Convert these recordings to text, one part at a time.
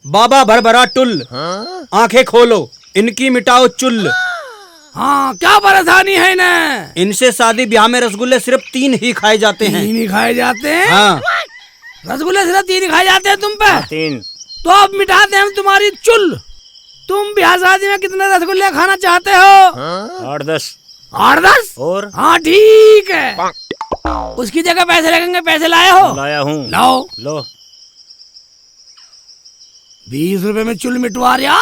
बाबा भरभरा tool, आंखें खोलो, इनकी मिटाओ चुल। हाँ, क्या परेशानी है इन्हें? इनसे शादी ब्याह में रसगुल्ले सिर्फ 3 ही खाए जाते हैं। 3 ही खाए जाते हैं? हाँ। रसगुल्ले सिर्फ 3 ही खाए जाते हैं तुम पे? 3। तो अब मिटाते हैं हम तुम्हारी चुल। तुम ब्याह शादी में कितने रसगुल्ले खाना चाहते हो? 8-10। 8-10? और? हाँ ठीक है। उसकी जगह पैसे लगेंगे, पैसे लाए हो? लाया हूँ। लाओ। लो। 20 रुपए में चुल मिटवा रहा।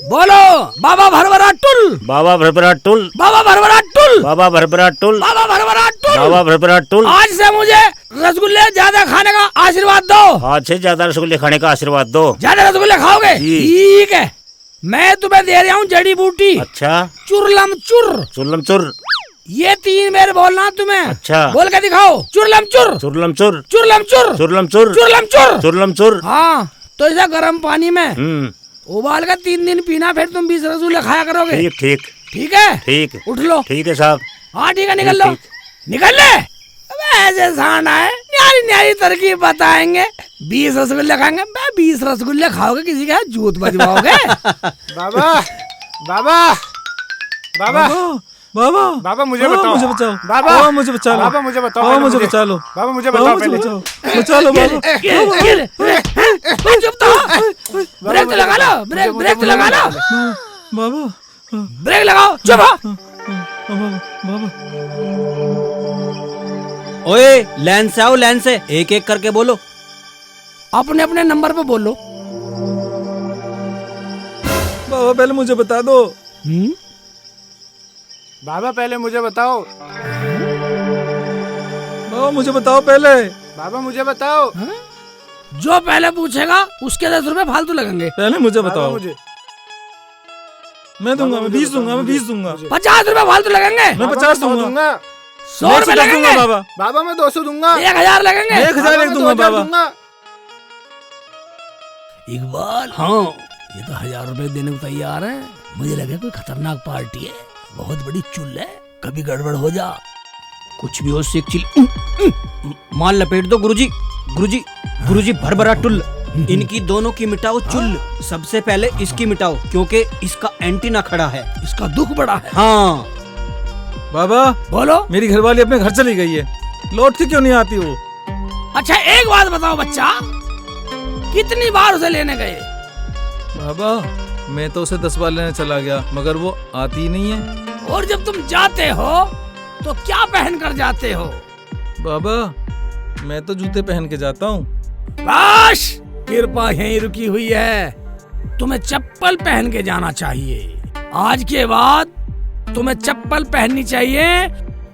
बोलो बाबा भरभरा टुल, बाबा भरभरा टुल, बाबा भरभरा टुल, बाबा भरभरा टुल, बाबा भरभरा टुल, बाबा भरभरा टुल। आज से मुझे रसगुल्ले ज्यादा खाने का आशीर्वाद दो। आज से ज्यादा रसगुल्ले खाने का आशीर्वाद दो। ज्यादा रसगुल्ले खाओगे? ठीक है, मैं तुम्हें दे रहा हूँ जड़ी बूटी। अच्छा। चुरलम चुर। चुरलम चुर। ये 3 बार बोलना तुम्हें। अच्छा। बोल के दिखाओ। चुरलम चुर, चुरलम चुर, चुरलम चुर, चुरलम चुर, चुरलम चुर, चुरलम चुर। हाँ, तो इसे गर्म पानी में उबाल कर 3 दिन पीना, फिर तुम 20 रसगुल्ले खाया करोगे। ठीक ठीक ठीक है? ठीक। उठ लो। ठीक है साहब। हाँ ठीक है, निकल लो। निकल ले। ऐसे सांड आए, न्यारी न्यारी तरकीब बताएंगे। 20 रसगुल्ले खाएंगे। 20 रसगुल्ले खाओगे, किसी का जूत बजवाओगे। बाबा बाबा बाबा बाबा बाबा मुझे बताओ, मुझे बचाओ। बाबा मुझे बचा लो। बाबा मुझे बताओ, बाबा मुझे बचा लो। बाबा मुझे बताओ पहले। बचा लो बाबा। चुप तो। ब्रेक तो लगा लो, ब्रेक तो लगा लो। बाबा ब्रेक लगाओ, चुप हो। बाबा ओए लाइन से आओ, लाइन से एक एक करके बोलो। अपने अपने नंबर पे बोलो। बाबा पहले मुझे बता दो। बाबा पहले मुझे बताओ। बाबा मुझे बताओ पहले। बाबा मुझे बताओ। जो पहले पूछेगा उसके 10 रुपए फालतू लगेंगे। पहले मुझे बाबा बताओ। मुझे मैं दूंगा, मैं 20 दूंगा, मैं 20 दूंगा। 50 रुपए फालतू लगेंगे। मैं 50 दूंगा। 100 रुपए लगेंगे। बाबा बाबा मैं 200 दूंगा। 1000 लगेंगे। 1000 एक दूंगा बाबा। इकबाल, हाँ, ये तो 1000 रुपए देने को तैयार है। मुझे लगे कोई खतरनाक पार्टी है, बहुत बड़ी चुल है, कभी गड़बड़ हो जा। कुछ भी हो, सीख चिल माल लपेट दो। गुरुजी गुरुजी गुरुजी भरभरा टुल, इनकी दोनों की मिटाओ चुल। सबसे पहले इसकी मिटाओ, क्योंकि इसका एंटीना खड़ा है, इसका दुख बड़ा है। हाँ। बाबा बोलो। मेरी घरवाली अपने घर चली गई है, लौट के क्यों नहीं आती वो? अच्छा एक बात बताओ बच्चा, कितनी बार उसे लेने गए? बाबा मैं तो उसे 10 बार लेने चला गया, मगर वो आती ही नहीं है। और जब तुम जाते हो तो क्या पहन कर जाते हो? बाबा मैं तो जूते पहन के जाता हूँ। बस कृपा यहीं रुकी हुई है। तुम्हें चप्पल पहन के जाना चाहिए। आज के बाद तुम्हें चप्पल पहननी चाहिए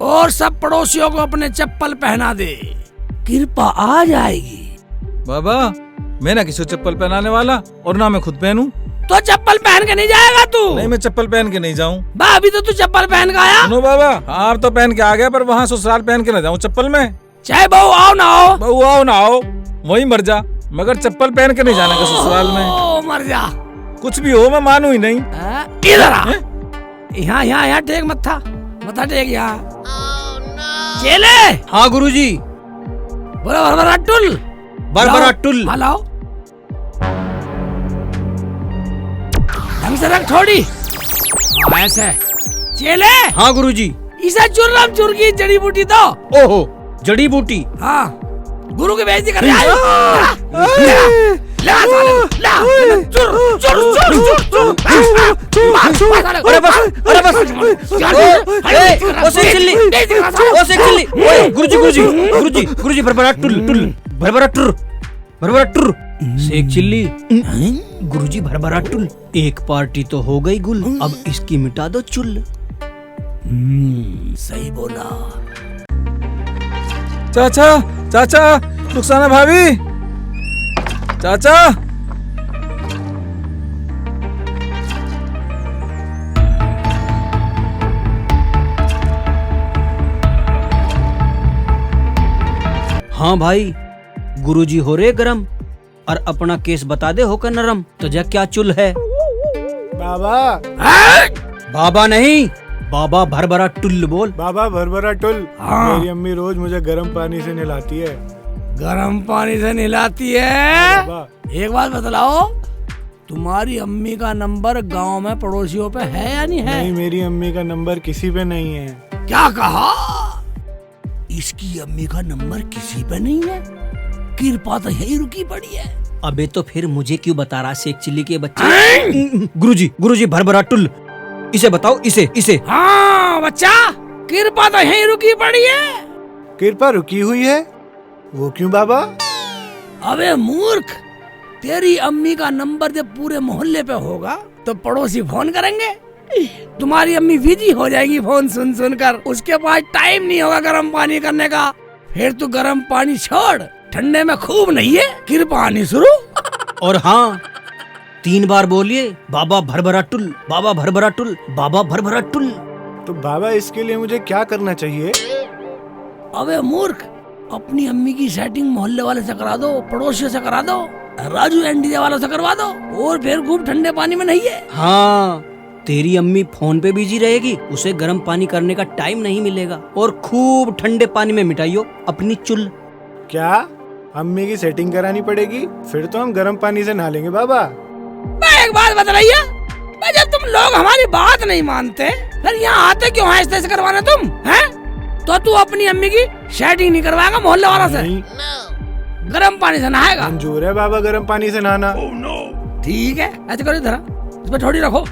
और सब पड़ोसियों को अपने चप्पल पहना दे, कृपा आ जाएगी। बाबा मैं ना किसी को चप्पल पहनाने वाला और ना मैं खुद पहनूं। तो चप्पल पहन के नहीं जाएगा तू? नहीं मैं चप्पल पहन के नहीं जाऊं। अभी तो तू चप्पल पहन के आया। सुनो बाबा, आप तो पहन के आ गया, पर वहाँ ससुराल पहन के न जाऊं चप्पल में। चाहे बहू आओ ना हो, बहू आओ ना आओ वही मर जा, मगर चप्पल पहन के नहीं जाने का ससुराल में। ओ मर जा। कुछ भी हो मैं मानू ही नहीं। इधर आ। यहाँ यहाँ यहाँ टेक मत्था, मत्था टेक यहाँ। चेले। हाँ गुरुजी। बोलो भरभरा टुल। भरभरा टुल। लाओ ढंग से रख थोड़ी। ऐसे। चेले। हाँ गुरुजी। इसे चुरलम चुर की जड़ी बूटी दो। ओहो जड़ी बूटी। हाँ गुरु की बेइज्जती कर रहा है। ला चुर चुर चुर चुर। अरे बस ओ शेख चिल्ली ओए गुरुजी भरभरा टुल शेख चिल्ली गुरुजी भरभरा टुल। एक पार्टी तो हो गई गुल, अब इसकी मिटा दो चुल। सही बोला। चाचा रुखसाना भाभी, चाचा। हाँ भाई, गुरुजी हो रे गरम और अपना केस बता दे होकर नरम। तुझे क्या चुल है? बाबा बाबा नहीं, बाबा भरभरा टुल बोल। बाबा भरभरा टुल। हाँ। मेरी अम्मी रोज मुझे गर्म पानी से नहलाती है। गर्म पानी से नहलाती है? बाबा एक बात बतलाओ, तुम्हारी अम्मी का नंबर गांव में पड़ोसियों पे है या नहीं है? नहीं, मेरी अम्मी का नंबर किसी पे नहीं है। क्या कहा? इसकी अम्मी का नंबर किसी पे नहीं है? कृपा तो यही रुकी पड़ी है। अबे तो फिर मुझे क्यों बता रहा शेख चिल्ली के बच्चे? गुरुजी भरभरा टुल, इसे बताओ, इसे। हाँ बच्चा, कृपा तो यही रुकी पड़ी है। कृपा रुकी हुई है? वो क्यों बाबा? अबे मूर्ख, तेरी अम्मी का नंबर जब पूरे मोहल्ले पे होगा तो पड़ोसी फोन करेंगे। तुम्हारी अम्मी बिजी हो जाएगी फोन सुन कर, उसके पास टाइम नहीं होगा गर्म पानी करने का। फिर तू गर्म पानी छोड़, ठंडे में खूब नहीं है, कृपा आनी शुरू। और हाँ, 3 बार बोलिए, बाबा भरभरा टुल, बाबा भरभरा टुल, बाबा भरभरा टुल। तो बाबा इसके लिए मुझे क्या करना चाहिए? अबे मूर्ख, अपनी अम्मी की सेटिंग मोहल्ले वाले से करा दो, पड़ोसियों से करा दो, राजू एनडीजे वालों से करवा दो, और फिर खूब ठंडे पानी में नहीं है। हाँ, तेरी अम्मी फोन पे बिजी रहेगी, उसे गर्म पानी करने का टाइम नहीं मिलेगा, और खूब ठंडे पानी में मिटाइयो अपनी चुल। क्या अम्मी की सेटिंग करानी पड़ेगी? फिर तो हम गर्म पानी से नहा लेंगे बाबा। मैं एक बात बतलाइए, जब तुम लोग हमारी बात नहीं मानते फिर यहाँ आते क्यों हैं ऐसे करवाने तुम हैं? तो तू अपनी अम्मी की सेटिंग नहीं करवाएगा मोहल्ले वालों से? नहीं, गर्म पानी से नहाएगा? मंजूर है बाबा गर्म पानी से नहाना। ठीक है, ऐसे करो, इधर इसमें थोड़ी रखो,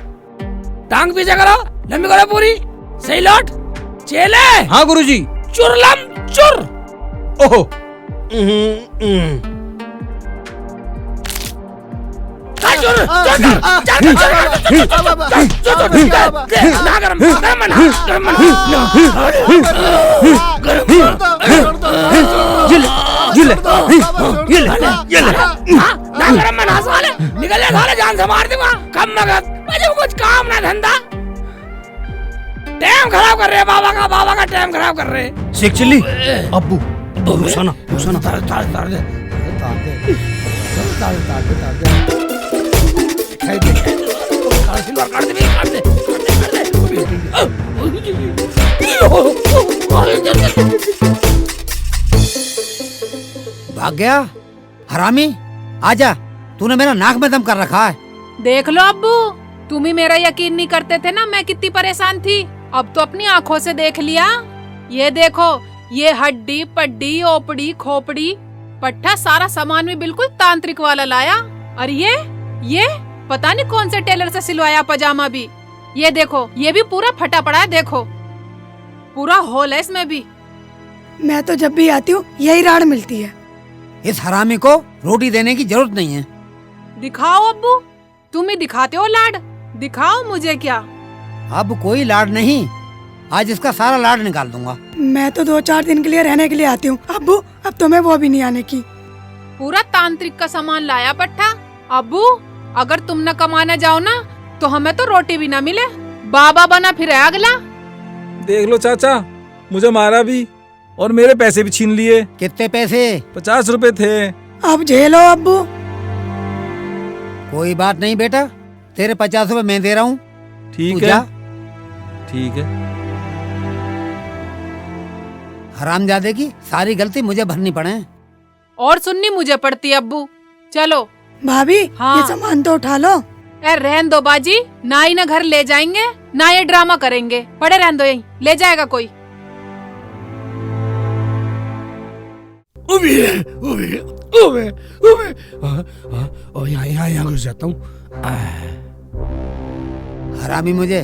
टांग पीछे करो, लंबी करो पूरी, सही लौट चेले। हाँ गुरुजी। चुरलम चुर। ओहो। निकल जा, जान से मार दूंगा। कम मगज, मुझे कुछ काम ना धंधा, टाइम खराब कर रहे बाबा का टाइम खराब कर रहे। शेख चिल्ली, अब्बू रुखसाना भाग गया हरामी, आजा, तूने मेरा नाक में दम कर रखा है। देख लो अब्बू, तुम ही मेरा यकीन नहीं करते थे ना मैं कितनी परेशान थी, अब तो अपनी आंखों से देख लिया। ये देखो, ये हड्डी पड्डी ओपड़ी खोपड़ी पट्टा सारा सामान भी बिल्कुल तांत्रिक वाला लाया। और ये पता नहीं कौन से टेलर से सिलवाया पजामा भी। ये देखो, ये भी पूरा फटा पड़ा है, देखो पूरा होल है इसमें भी। मैं तो जब भी आती हूँ यही राड़ मिलती है। इस हरामी को रोटी देने की जरूरत नहीं है। दिखाओ अब्बू, तुम ही दिखाते हो लाड, दिखाओ मुझे क्या। अब कोई लाड नहीं, आज इसका सारा लाड निकाल दूंगा। मैं तो 2-4 दिन के लिए रहने के लिए आती हूँ अब्बू, अब तुम्हें वो भी नहीं आने की। पूरा तांत्रिक का सामान लाया पट्टा। अब्बू, अगर तुम न कमाने जाओ ना तो हमें तो रोटी भी ना मिले, बाबा बना फिर है अगला। देख लो चाचा, मुझे मारा भी और मेरे पैसे भी छीन लिए। कितने पैसे? 50 रुपए थे। अब झेलो अब्बू। कोई बात नहीं बेटा, तेरे 50 रुपए मैं दे रहा हूँ। ठीक तू है, जा। ठीक है। हरामजादे की सारी गलती मुझे भरनी पड़े। और सुननी मुझे पड़ती अब्बू। चलो भाभी, हाँ। ये सामान तो उठा लो। रहन दो बाजी, ना ही ना घर ले जाएंगे ना ये ड्रामा करेंगे, पड़े रहन दो, यहीं ले जाएगा कोई। यहाँ घुस जाता हूँ। हरामी मुझे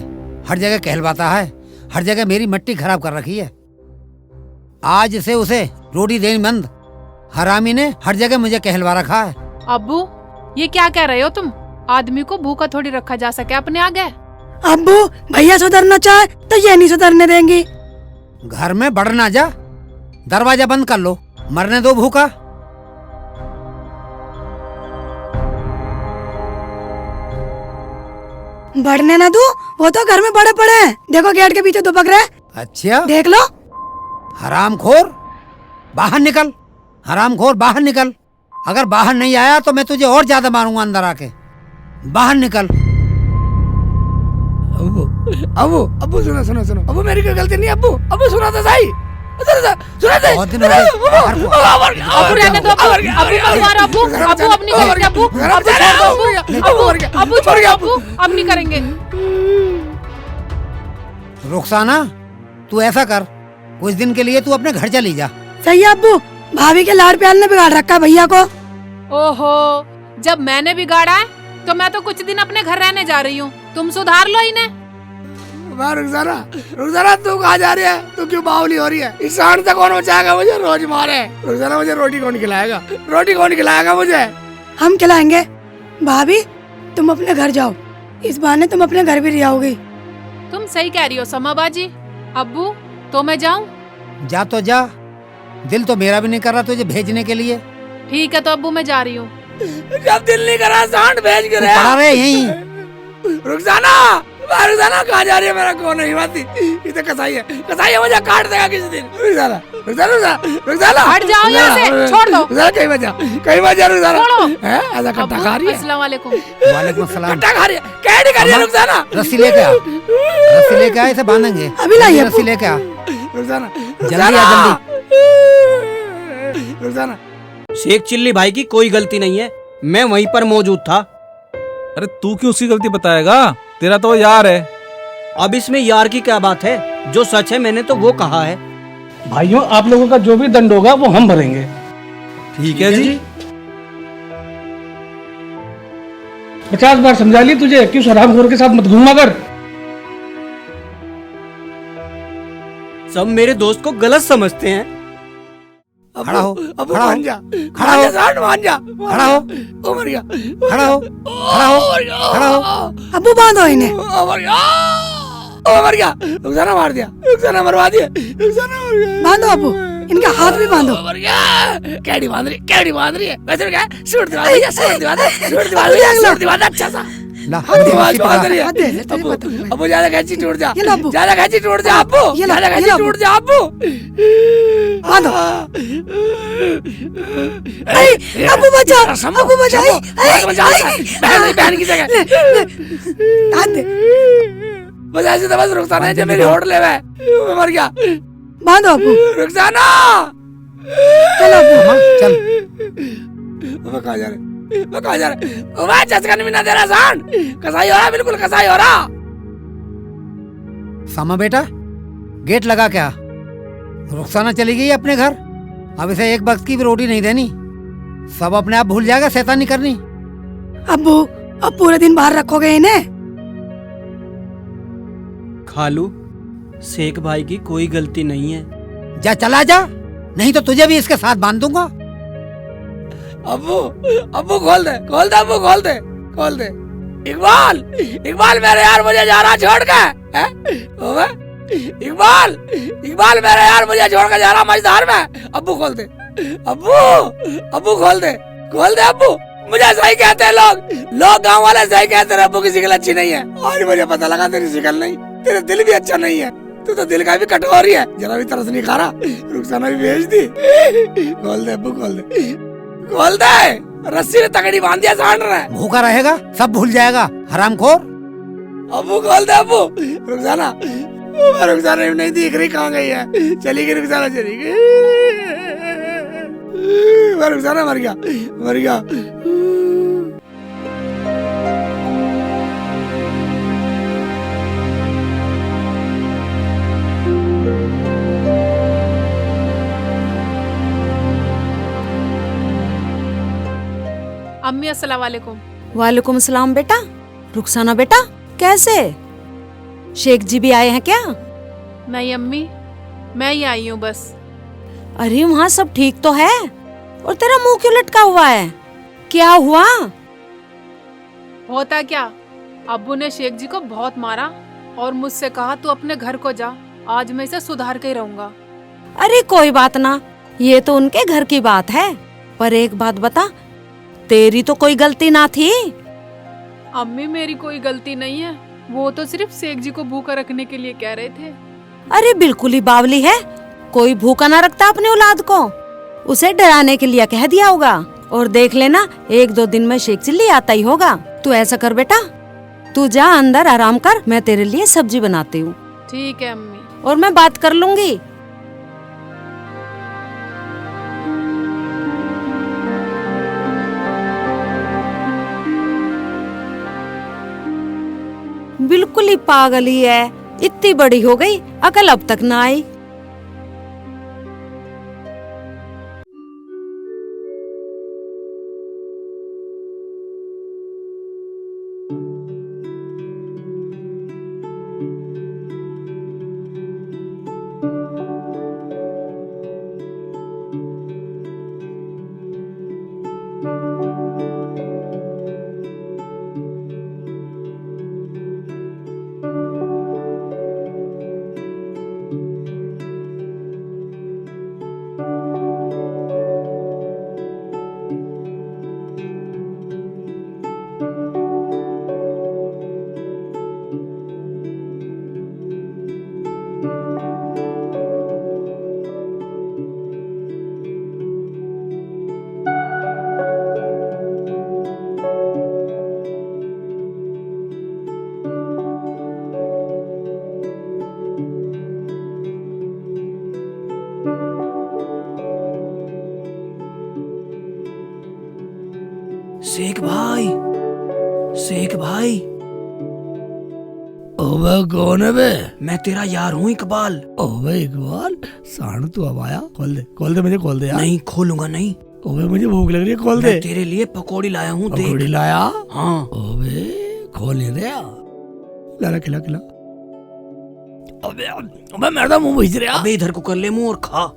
हर जगह कहलवाता है, हर जगह मेरी मिट्टी खराब कर रखी है। आज से उसे रोटी देनी बंद। हरामी ने हर जगह मुझे कहलवा रखा है। अब्बू ये क्या कह रहे हो तुम? आदमी को भूखा थोड़ी रखा जा सके अपने आगे। अब्बू भैया सुधरना चाहे तो ये नहीं सुधरने देंगी। घर में बढ़ना जा, दरवाजा बंद कर लो, मरने दो भूखा। बढ़ने ना दो, वो तो घर में बड़े पड़े हैं। देखो गेट के पीछे दुबक रहे। अच्छा देख लो। हरामखोर, बाहर निकल। हरामखोर बाहर निकल। अगर बाहर नहीं आया तो मैं तुझे और ज्यादा मारूंगा अंदर आके। बाहर निकल। अबू अबू अबू सुनो सुनो सुनो, अबू मेरी कोई गलती नहीं। अबू अबू सुना तो सही, सुना दे। बहुत दिन हो गए। अब्बू रहने दो, अब्बू मत मारो, अब्बू अब्बू अब नहीं करेंगे, अब्बू अब्बू छोड़ दो, अब्बू अब्बू छोड़ दो, अब्बू अब नहीं करेंगे। रुखसाना, तू ऐसा कर, कुछ दिन के लिए तू अपने घर चली जा। सही है अब्बू, भाभी के लाड़ प्यार ने बिगाड़ रखा है भैया को। ओहो, जब मैंने बिगाड़ा है तो मैं तो कुछ दिन अपने घर रहने जा रही हूँ, तुम सुधार लो इन्हें। रुखसाना, रुखसाना तू कहाँ जा रही है? तू क्यों बावली हो रही है? इस सांड से कौन बचाएगा मुझे? रोज मारे। रुखसाना मुझे रोटी कौन खिलाएगा? रोटी कौन खिलाएगा मुझे? हम खिलाएंगे। भाभी तुम अपने घर जाओ, इस बहाने तुम अपने घर भी रह आओगी। तुम सही कह रही हो समा बाजी। अब्बू तो मैं जाऊँ? जा तो जा, दिल तो मेरा भी नहीं कर रहा तुझे भेजने के लिए। ठीक है तो अब्बू मैं जा रही हूँ। जब दिल नहीं करा सांड भेज के पड़ा रहे यहीं। रुखसाना, रुखसाना कहाँ जा रही है? मेरा कौन नहीं बाती, ये तो कसाई है, कसाई है, मुझे काट देगा किसी दिन। रुखसाना, रुखसाना, रुखसाना हट जाओ यहाँ से, छोड़ दो। रुखसाना कहीं मत जा, कहीं मत जा रुखसाना। छोड़ो। हैं? ऐसा कट्टा खा रही है? अस्सलाम वालेकुम। वालेकुम सलाम। कट्टा खा रही है? क्या नहीं खा रही है रुखसाना? रस्सी लेके आ, रस्सी लेके आ, इसे बांधेंगे। अभी लाइए रस्सी लेके आ, रुखसाना, जल्दी आ जल्दी। रुखसाना, शेख चिल्ली भाई की कोई गलती नहीं है, मैं वहीं पर मौजूद था। अरे तू क्यों उसकी गलती बताएगा? तेरा तो वो यार है। अब इसमें यार की क्या बात है? जो सच है मैंने तो वो कहा है। भाइयों आप लोगों का जो भी दंड होगा वो हम भरेंगे। ठीक है जी। 50 बार समझा ली तुझे कि उस हरामखोर के साथ मत घूमा कर। सब मेरे दोस्त को गलत समझते हैं। खड़ा हो, अब खड़ा हो, मान जा, खड़ा हो, सांड मान जा, खड़ा हो, ओ मर गया, खड़ा हो, खड़ा हो, खड़ा हो। अब्बू बांधो इन्हें। ओ मर गया, ओ मर गया। रुखसाना मार दिया, रुखसाना मरवा दिया, रुखसाना मर गया। बांधो अब्बू, इनका हाथ भी बांधो। मर गया। कैडी बांध रही, कैडी बांध रही है। वैसे क्या? सूट दिवा दे, सूट दिवा दे, सूट दिवा दे, सूट दिवा दे अच्छा सा। ला, आवाज बांध रही है। हाथ दे, तुझे पता नहीं। अबू ज्यादा कैची टूट जा, ये लो अब्बू। ज्यादा कैची टूट जा अब्बू, ये लो, ज्यादा ये कैची लो अब्बू। टूट जा अब्बू। बांधो। अब्बू बचा, अब्बू बचा। बहन की जगह हाथ दे। बस ऐसे तो बस रुखसाना है जो मेरी होड़ ले वो मर गया। बांधो अब्बू। रुखसाना, चलो अब्बू। मामा, चल। वो कहाँ जा रहे? वो कहाँ जा रहे? वो चस्कन भी ना दे रहा सांड, कसाई हो रहा, बिल्कुल कसाई हो रहा। सामा बेटा, गेट लगा क्या? रुखसाना चली गई अपने घर, अब इसे एक वक्त की भी रोटी नहीं देनी। सब अपने आप भूल जाएगा शैतानी करनी। अब्बू अब पूरे दिन बाहर रखोगे इन्हें? खालू, शेख भाई की कोई गलती नहीं है। जा चला जा, नहीं तो तुझे भी इसके साथ बांध दूंगा। अब्बू, अब्बू खोल दे, खोल दे अब्बू, खोल दे, खोल दे। इकबाल, इकबाल मेरे यार मुझे जा रहा छोड़ के, हैं? ओए, इकबाल, इकबाल मेरे यार मुझे छोड़ के जा रहा मझधार में। अब्बू खोल दे, अब्बू, अब्बू खोल दे, खोल दे अब्बू। मुझे सही कहते हैं लोग गांव वाले सही कहते हैं अब्बू की शिकल अच्छी नहीं है। आज मुझे पता लगा तेरी शिकल नहीं, तेरा दिल भी अच्छा नहीं है। तू तो दिल का भी कठोर ही है, जरा भी तरस नहीं खा रहा। रुखसाना भी भेज दी। खोल दे अब्बू, खोल दे, खोल दे। रस्सी ने तगड़ी बांध दिया सांड रहा। भूखा रहेगा, सब भूल जाएगा हरामखोर। अब्बू खोल दे अब्बू। रुखसाना, रुखसाना नहीं दिख रही, कहाँ गई है? चली गई रुखसाना, चली गई। रुखसाना मर गया, मर गया। अम्मी अस्सलाम वालेकुम। वालेकुम सलाम बेटा। रुखसाना बेटा कैसे? शेख जी भी आए हैं क्या? नहीं अम्मी, मैं ही आई हूँ बस। अरे वहाँ सब ठीक तो है, और तेरा मुंह क्यों लटका हुआ है? क्या हुआ? होता क्या, अब्बू ने शेख जी को बहुत मारा और मुझसे कहा तू अपने घर को जा, आज मैं इसे सुधार के ही रहूंगा। अरे कोई बात ना, ये तो उनके घर की बात है। पर एक बात बता, तेरी तो कोई गलती ना थी। अम्मी मेरी कोई गलती नहीं है, वो तो सिर्फ शेख जी को भूखा रखने के लिए कह रहे थे। अरे बिल्कुल ही बावली है, कोई भूखा ना रखता अपनी औलाद को, उसे डराने के लिए कह दिया होगा। और देख लेना, 1-2 दिन में शेख चिल्ली आता ही होगा। तू ऐसा कर बेटा, तू जा अंदर आराम कर, मैं तेरे लिए सब्जी बनाती हूँ। ठीक है अम्मी। और मैं बात कर लूंगी। बिल्कुल ही पागल ही है, इतनी बड़ी हो गई, अकल अब तक ना आई। शेख भाई, शेख भाई। ओबे कौन है बे? मैं तेरा यार हूँ इकबाल। ओबे इकबाल, साण तू अब आया? खोल दे मुझे, खोल दे यार। नहीं खोलूंगा नहीं। ओबे मुझे भूख लग रही है, खोल दे। मैं तेरे लिए पकौड़ी लाया हूँ, देख। पकौड़ी लाया? हाँ। ओबे खोल नहीं रहा, ला खिला खिला। अबे मेरा तो मुंह भीज रहा। अबे इधर को कर ले मुंह और खा।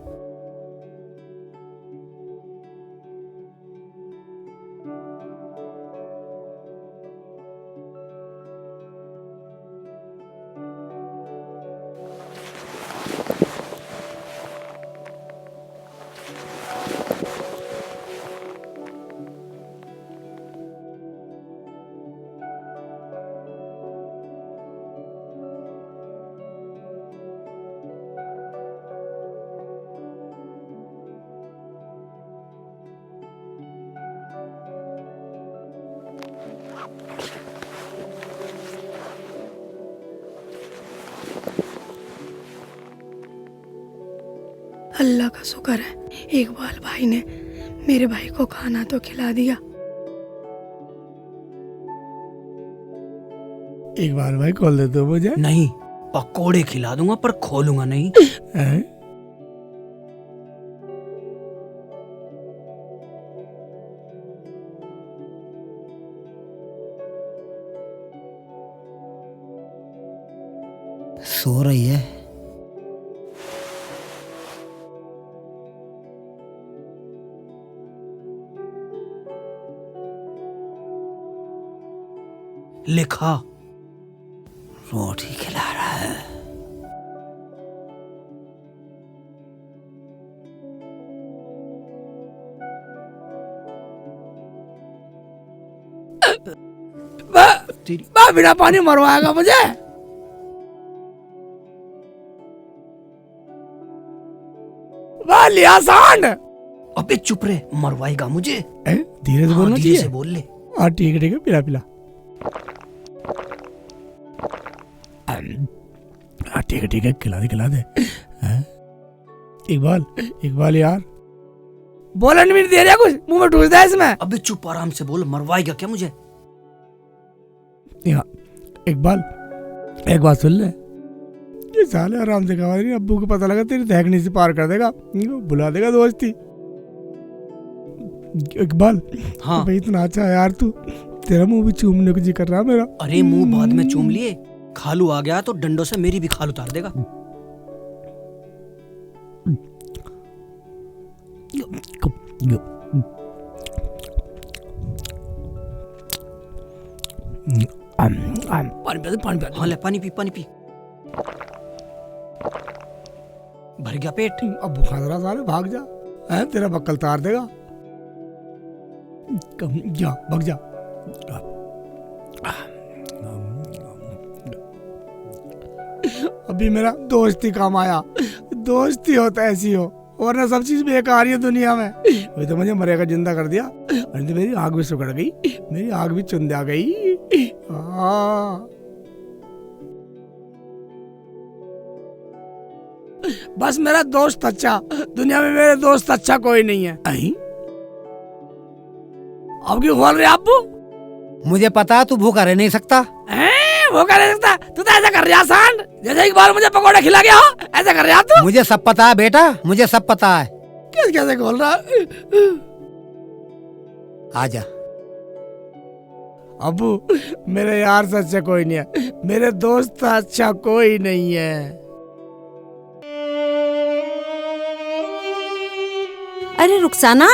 अल्लाह का शुक्र है, इकबाल भाई ने मेरे भाई को खाना तो खिला दिया। इकबाल भाई खोल दे तो मुझे। नहीं, पकोड़े खिला दूंगा पर खोलूंगा नहीं। सो रही है। लिखा रोटी खिला रहा है। बिना पानी मरवाएगा मुझे? लिया सांड। अबे चुप रहे, मरवाएगा मुझे। धीरे से बोलना चाहिए। धीरे से बोल ले। हाँ ठीक है, पिला पिला। ठीक है, खिला दे। इकबाल यार, बोलने नहीं दे रहा, कुछ मुंह में ठूस दे इसमें। अबे चुप, आराम से बोल, मरवाएगा क्या मुझे? इकबाल एक बात सुन ले, ये साले आराम से कहा नहीं, अब्बू को पता लगा तेरी दहकनी से पार कर देगा, बुला देगा दोस्ती। इकबाल हाँ भाई, इतना अच्छा है यार तू, तेरा मुंह भी चूमने को जी कर रहा मेरा। अरे मुंह बाद में चूम लिए, खालू आ गया तो डंडों से मेरी भी खाल उतार देगा। पानी पिया। हाँ ले पानी पी पानी पी। भर गया पेट। अब बुखार रहा सारे भाग जा, है तेरा बक्कल तार देगा। जा भाग जा। अभी मेरा दोस्ती काम आया। दोस्ती होता ऐसी हो, वरना सब चीज बेकार है दुनिया में। वही तो मुझे मरेगा जिंदा कर दिया। अरे तो मेरी आग भी सुखड़ गई, मेरी आग भी चुंदा गई। बस मेरा दोस्त अच्छा, दुनिया में मेरे दोस्त अच्छा कोई नहीं है। अब क्यों खोल रहे आप? मुझे पता तू भूखा रह नहीं सकता। भूखा रह सकता? तू तो ऐसा कर रहा सांड, जैसे एक बार मुझे पकौड़े खिला गया हो, ऐसा कर रहा तू। मुझे सब पता है बेटा, मुझे सब पता है। कैसे कैसे खोल रहा? आजा। अबू मेरे यार से अच्छा कोई नहीं है, मेरे दोस्त से अच्छा कोई नहीं है। अरे रुखसाना।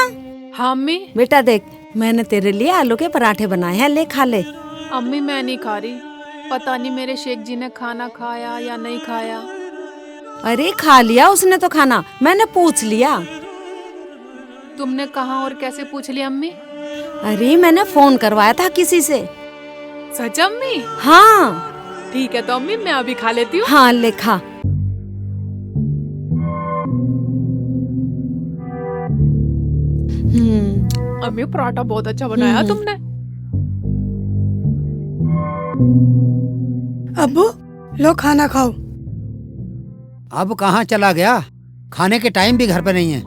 हाँ अम्मी। बेटा देख, मैंने तेरे लिए आलू के पराठे बनाए हैं, ले खा ले। अम्मी मैं नहीं खा रही, पता नहीं मेरे शेख जी ने खाना खाया या नहीं खाया। अरे खा लिया उसने तो खाना, मैंने पूछ लिया। तुमने कहाँ और कैसे पूछ लिया अम्मी? अरे मैंने फोन करवाया था किसी से। सच अम्मी? हाँ। ठीक है तो अम्मी मैं अभी खा लेती हूँ। हाँ ले खा। अम्मी पराठा बहुत अच्छा बनाया तुमने। अब्बू लो खाना खाओ। अब कहाँ चला गया? खाने के टाइम भी घर पे नहीं है।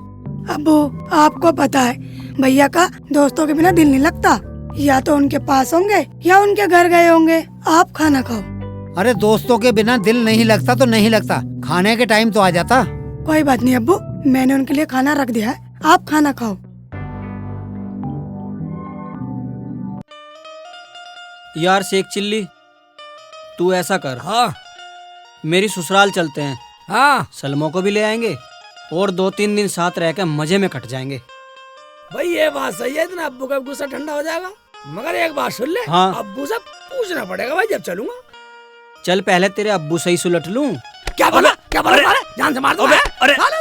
अब्बू आपको पता है भैया का दोस्तों के बिना दिल नहीं लगता, या तो उनके पास होंगे या उनके घर गए होंगे। आप खाना खाओ। अरे दोस्तों के बिना दिल नहीं लगता तो नहीं लगता, खाने के टाइम तो आ जाता। कोई बात नहीं अब्बू, मैंने उनके लिए खाना रख दिया है, आप खाना खाओ। यार शेख चिल्ली, तू ऐसा कर, हाँ मेरी ससुराल चलते हैं। हाँ सलमों को भी ले आएंगे और 2-3 दिन साथ रह के मजे में कट जाएंगे। भाई ये बात सही है, इतना अब्बू का गुस्सा ठंडा हो जाएगा। मगर एक बात सुन ले, हाँ। अब्बू से पूछना पड़ेगा भाई जब चलूंगा। चल पहले तेरे अब्बू से ही सुलट लूं। क्या बोला? क्या बोला? जान से मार दो।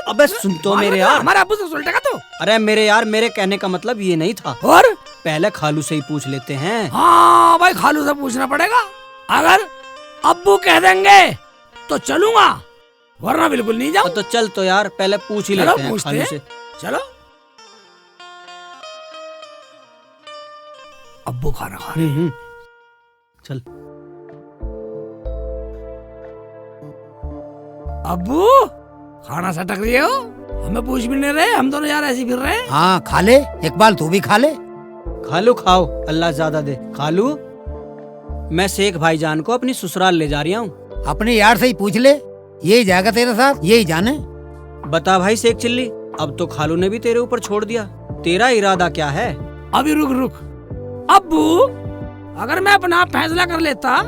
अबे सुन तो मेरे यार। हमारे अब्बू से सुलटेगा तो? अरे मेरे यार, मेरे कहने का मतलब ये नहीं था। और पहले खालू से ही पूछ लेते हैं। हाँ भाई खालू से पूछना पड़ेगा। अगर अब्बू कह देंगे तो चलूंगा, वरना बिल्कुल नहीं जाऊं। तो चल तो यार पहले पूछ ही लेते हैं खालू से। चलो अब्बू खाना खा। चल। अब्बू खाना सटक रही हो, हमें पूछ भी नहीं रहे, हम दोनों यार ऐसे फिर रहे हैं। हाँ खा ले, इकबाल तू भी खा ले। खालू खाओ, अल्लाह ज्यादा दे। खालू मैं शेख भाईजान को अपनी ससुराल ले जा रहा हूँ। अपने यार से ही पूछ ले, यही जाएगा तेरे साथ, यही जाने। बता भाई शेख चिल्ली, अब तो खालू ने भी तेरे ऊपर छोड़ दिया, तेरा इरादा क्या है? अभी रुक रुक अब्बू, अगर मैं अपना फैसला कर लेता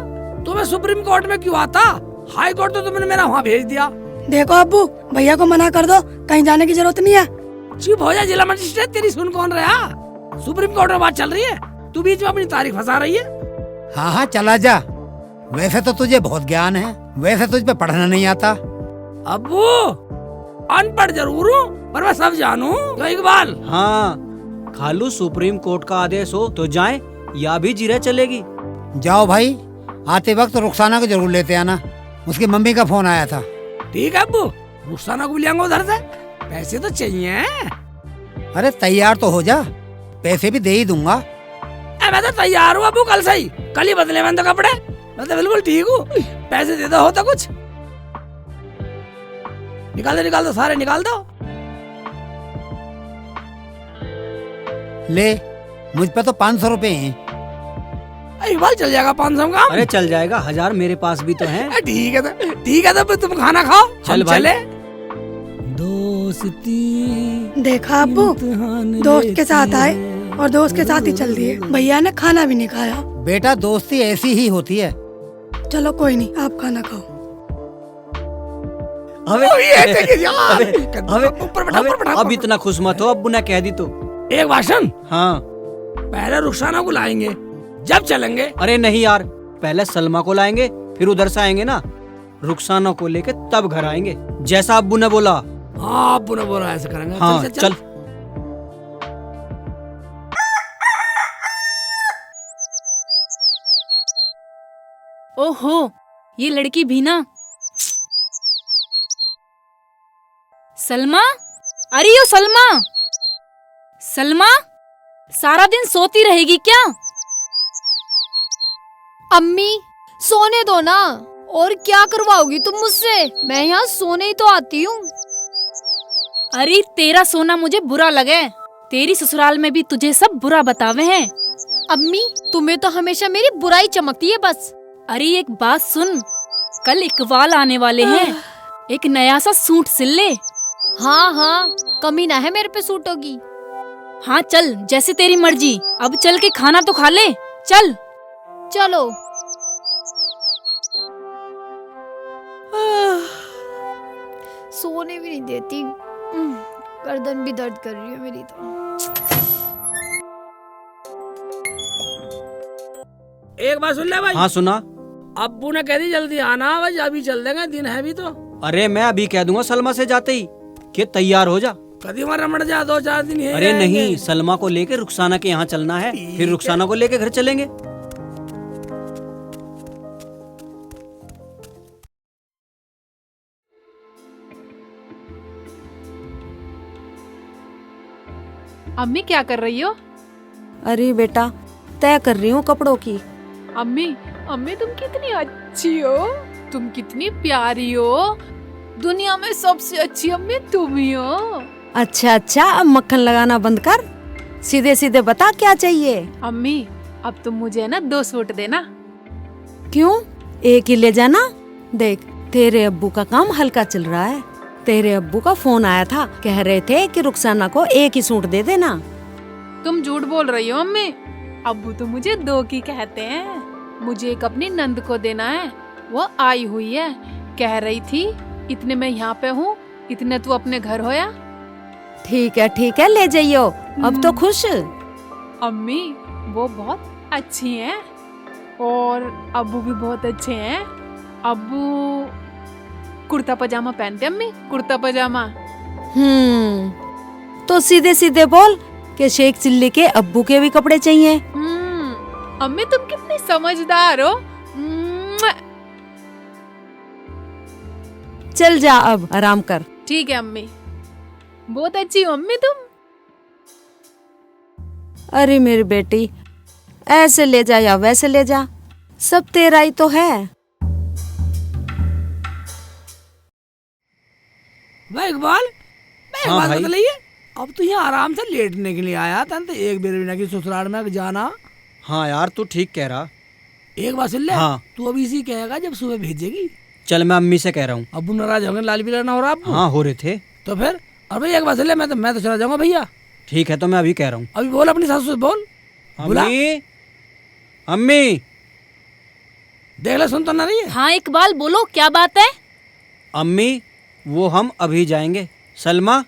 तो मैं सुप्रीम कोर्ट में क्यों आता? हाई कोर्ट तो तुमने मेरा वहाँ भेज दिया। देखो अब्बू, भैया को मना कर दो, कहीं जाने की जरूरत नहीं है। चुप हो जा जिला मजिस्ट्रेट, तेरी सुन कौन रहा? सुप्रीम कोर्ट में बात चल रही है, तू बीच में अपनी तारीख फंसा रही है। हाँ हाँ चला जा, वैसे तो तुझे बहुत ज्ञान है, वैसे तुझ पे पढ़ना नहीं आता। अब्बू अनपढ़ जरूर हूँ पर मैं सब जानू। तो इकबाल हाँ, खालू सुप्रीम कोर्ट का आदेश हो तो जाए या भी जिरे चलेगी। जाओ भाई, आते वक्त रुखसाना को जरूर लेते आना, उसकी मम्मी का फोन आया था। ठीक है अब्बू, रुखसाना को लियांगा उधर से, पैसे तो चाहिए। अरे तैयार तो हो जा, पैसे भी दे ही दूंगा। मैं तो तैयार हूँ अब्बू, कल से ही, कल ही बदले मैंने तो कपड़े, मैं तो बिल्कुल ठीक हूँ। पैसे दे दो, होता कुछ निकाल दो सारे निकाल दो। ले, मुझ पे तो 500 रुपए हैं। इकबाल चल जाएगा 500 का। अरे चल जाएगा, 1000 मेरे पास भी तो है। ठीक है तो तुम खाना खाओ, चल भाई। चले। दोस्ती देखा अब्बू, दोस्त के साथ आए और दोस्त के साथ ही चल दिए। भैया ने खाना भी नहीं खाया। बेटा दोस्ती ऐसी ही होती है, चलो कोई नहीं, आप खाना खाओ। अबे ये देखिए यार। अबे ऊपर बैठा, ऊपर बैठा। अब इतना खुश मत हो, अब्बू ने कह दी तो। एक भाषण, हाँ। पहले रुखसाना को लाएंगे, जब चलेंगे। अरे नहीं यार, पहले सलमा को लाएंगे, फिर उधर से आएंगे ना, रुखसाना को लेके तब घर आएंगे, जैसा अब्बू ने बोला। हाँ अब्बू ने बोला ऐसे करेंगे। हाँ चल। ओहो, ये लड़की भी ना। सलमा, अरे यो सलमा, सलमा सारा दिन सोती रहेगी क्या? अम्मी सोने दो ना, और क्या करवाओगी तुम मुझसे? मैं यहाँ सोने ही तो आती हूँ। अरे तेरा सोना मुझे बुरा लगे, तेरी ससुराल में भी तुझे सब बुरा बतावे हैं। अम्मी तुम्हें तो हमेशा मेरी बुराई चमकती है बस। अरे एक बात सुन, कल इकबाल आने वाले हैं, एक नया सा सूट सिल ले। हाँ हाँ, कमी ना है मेरे पे सूटों की। हाँ चल, जैसे तेरी मर्जी। अब चल के खाना तो खा ले, चल। चलो। सोने भी नहीं देती, गर्दन भी दर्द कर रही है मेरी तो। एक बात सुन ले भाई। हाँ सुना। अब्बू ने कह दी जल्दी आना, भाई अभी चल देंगे, दिन है भी तो। अरे मैं अभी कह दूंगा सलमा से जाते ही कि तैयार हो जा। कभी मर रमड़ जा, 2-4 दिन है। अरे नहीं, सलमा को लेके रुखसाना के यहाँ चलना है, फिर रुखसाना को लेके घर चलेंगे। अम्मी क्या कर रही हो? अरे बेटा, तय कर रही हूँ कपड़ों की। अम्मी, अम्मी तुम कितनी अच्छी हो, तुम कितनी प्यारी हो, दुनिया में सबसे अच्छी अम्मी तुम ही हो। अच्छा अच्छा, अब मक्खन लगाना बंद कर, सीधे सीधे बता क्या चाहिए। अम्मी अब तुम मुझे ना 2 सूट देना। क्यों, एक ही ले जाना। देख, तेरे अब्बू का काम हल्का चल रहा है। तेरे अब्बू का फोन आया था, कह रहे थे कि रुखसाना को एक ही सूट दे देना। तुम झूठ बोल रही हो अम्मी, अब्बू तो मुझे 2 की कहते हैं। मुझे एक अपनी नंद को देना है, वो आई हुई है, कह रही थी इतने मैं यहाँ पे हूँ, इतने तू अपने घर होया। ठीक है ले जाइयो, अब तो खुश। अम्मी वो बहुत अच्छी हैं और अब्बू भी बहुत अच्छे हैं। अब्बू कुर्ता पजामा पहनते अम्मी, कुर्ता पजामा। तो सीधे सीधे बोल कि शेख चिल्ली के अब्बू के भी कपड़े चाहिए। अम्मी तुम कितनी समझदार हो। चल जा, अब आराम कर। ठीक है अम्मी, बहुत अच्छी हो अम्मी तुम। अरे मेरी बेटी, ऐसे ले जा या वैसे ले जा, सब तेरा ही तो है। भाई इकबाल, मैं हाँ बात भाई। बतलाइए, अब तो यहाँ आराम से लेटने के लिए आया था, तो एक बेर बिना की ससुराल में जाना। हाँ यार तू ठीक कह रहा। एक बात सुन ले, हाँ। तू अभी इसी कहेगा जब सुबह भेजेगी। चल मैं अम्मी से कह रहा हूँ। अब्बू नाराज होंगे, लाल पीला ना हो रहा अब्बू। हाँ हो रहे थे। तो फिर, और भाई एक बात सुन ले, मैं तो चला जाऊंगा भैया। ठीक है, तो मैं अभी कह रहा हूँ। अभी बोल अपनी सासू से बोल। बुला। अम्मी, अम्मी देख ले, सुन तो ना रही है। हाँ इकबाल बोलो, क्या बात है? अम्मी वो हम अभी जाएंगे, सलमा